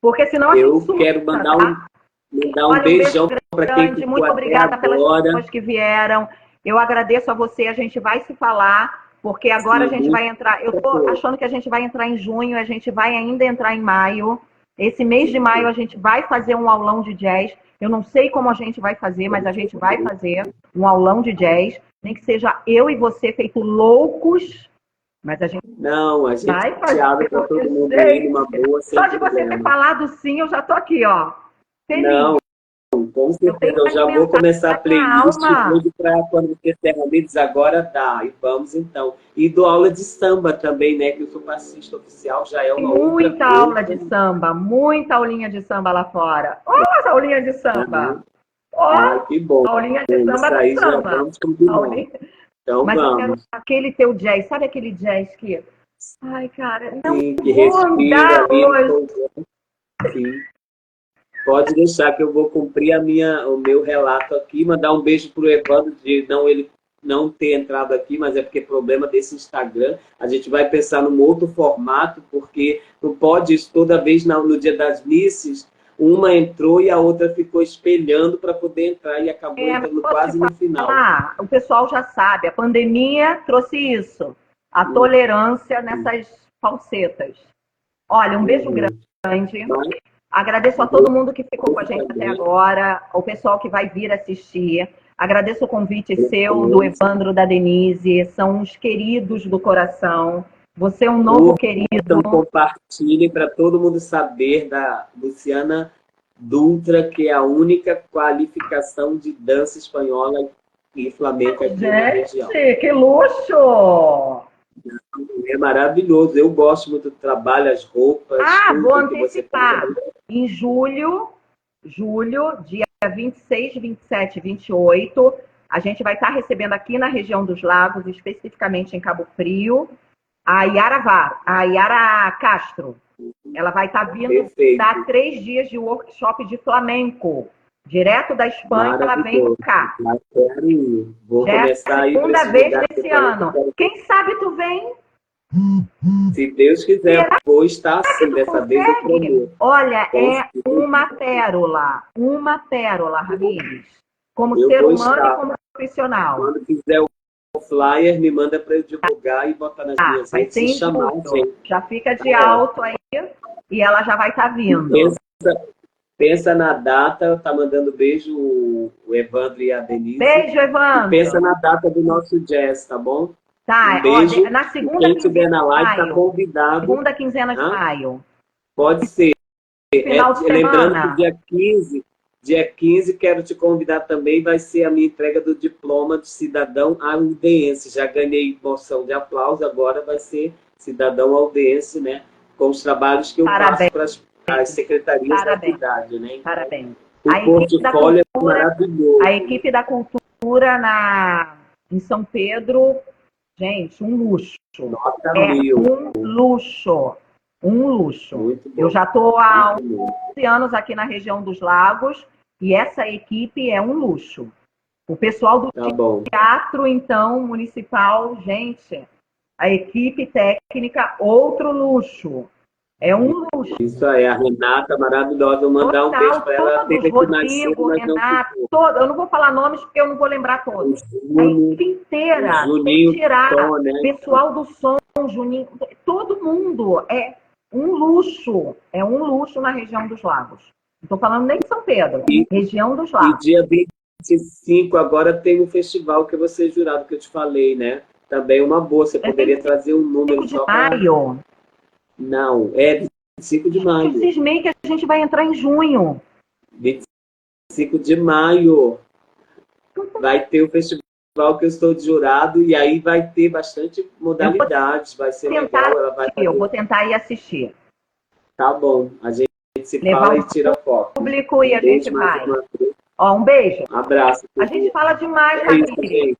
Porque senão a eu gente surta, quero mandar um beijão para quem ficou. Muito obrigada até agora. Pelas pessoas que vieram. Eu agradeço a você. A gente vai se falar. Porque agora a gente vai entrar... Eu estou achando que a gente vai entrar em junho, a gente vai ainda entrar em maio. Esse mês de maio a gente vai fazer um aulão de jazz. Eu não sei como a gente vai fazer, mas a gente vai fazer um aulão de jazz. Nem que seja eu e você feito loucos, mas a gente vai fazer para todo mundo ir numa boa. Só de você ter falado sim, eu já tô aqui, ó. Feliz. Não. Com certeza, eu já vou começar a playlist para quando você der Ramires, agora dá. E vamos então. E dou aula de samba também, né? Que eu sou passista oficial, já é uma muita aula de samba, muita aulinha de samba lá fora. Essa aulinha de samba. Que bom. Aulinha de samba aí do samba. Já vamos combinar. Então mas vamos. Eu quero aquele teu jazz, sabe aquele jazz que... Ai, cara, não sim, que respira hoje. Sim. Pode deixar que eu vou cumprir o meu relato aqui, mandar um beijo para o Evandro, de ele não ter entrado aqui, mas é porque é problema desse Instagram. A gente vai pensar num outro formato, porque não pode isso toda vez no dia das misses, uma entrou e a outra ficou espelhando para poder entrar e acabou entrando quase no final. O pessoal já sabe, a pandemia trouxe isso, a tolerância nessas falsetas. Olha, um beijo grande. Agradeço a todo mundo que ficou com a gente até agora, ao pessoal que vai vir assistir. Agradeço o convite seu, do Evandro, da Denise. São uns queridos do coração. Você é um novo querido. Então compartilhem para todo mundo saber da Luciana Dutra, que é a única qualificação de dança espanhola e flamenca aqui na região. Que luxo! É maravilhoso. Eu gosto muito do trabalho, as roupas. Vou tudo que você antecipar. faz. Em julho, dia 26, 27 e 28, a gente vai estar recebendo aqui na região dos Lagos, especificamente em Cabo Frio, a Yara Castro. Ela vai estar vindo Perfeito. dar 3 dias de workshop de flamenco. Direto da Espanha, ela vem cá. Já quero ir. Vou Já começar a ir para segunda esse vez lugar nesse ano. Quem sabe tu vem? Se Deus quiser, vou estar assim. Dessa vez eu prometo. Olha, é uma pérola, Ramires. Como Eu ser vou humano estar. e como profissional. Quando fizer o flyer, me manda para eu divulgar e botar nas minhas Vai redes ser e chamar a gente. Já fica de alto aí e ela já vai estar vindo. Pensa na data, tá mandando beijo o Evandro e a Denise. Beijo, Evandro. E pensa na data do nosso jazz, tá bom? Tá, Um beijo. na segunda Quem estiver na live está maio. convidado. Segunda quinzena de maio. Pode ser. Final de lembrando semana. que dia 15, quero te convidar também, vai ser a minha entrega do diploma de cidadão aldeense. Já ganhei moção de aplauso, agora vai ser cidadão aldeense, né? Com os trabalhos que eu faço para as secretarias da cidade, né? Parabéns. O portfólio é maravilhoso. A equipe da cultura em São Pedro, gente, um luxo. Nota um luxo. Um luxo. Muito bom. Eu já estou há 11 anos aqui na região dos Lagos e essa equipe é um luxo. O pessoal do teatro, então, municipal, gente, a equipe técnica, outro luxo. É um luxo. Isso aí, a Renata, maravilhosa. Vou mandar um beijo para ela. Rodrigo, Renata, eu não vou falar nomes porque eu não vou lembrar todos. A equipe inteira, Juninho, Tom, né? Pessoal do som, Juninho, todo mundo. É um luxo na região dos Lagos. Não estou falando nem de São Pedro, região dos Lagos. E dia 25 agora tem um festival que você jurado que eu te falei, né? Também uma boa, você poderia trazer um número só para... maio. Não, é 25 de maio. Eu cismei que a gente vai entrar em junho. 25 de maio. Vai ter o festival que eu estou de jurado e aí vai ter bastante modalidades. Vai ser legal. Ela vai fazer... Eu vou tentar ir assistir. Tá bom. A gente se fala e tira foto. Público e a gente vai. Um beijo. Um abraço. A gente fala demais, gente.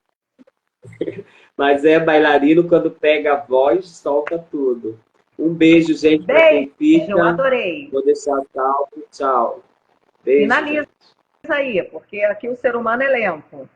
Mas bailarino, quando pega a voz, solta tudo. Um beijo, gente, para quem fica. Eu adorei. Vou deixar salvo. Tchau. Beijo. Finaliza aí, porque aqui o ser humano é lento.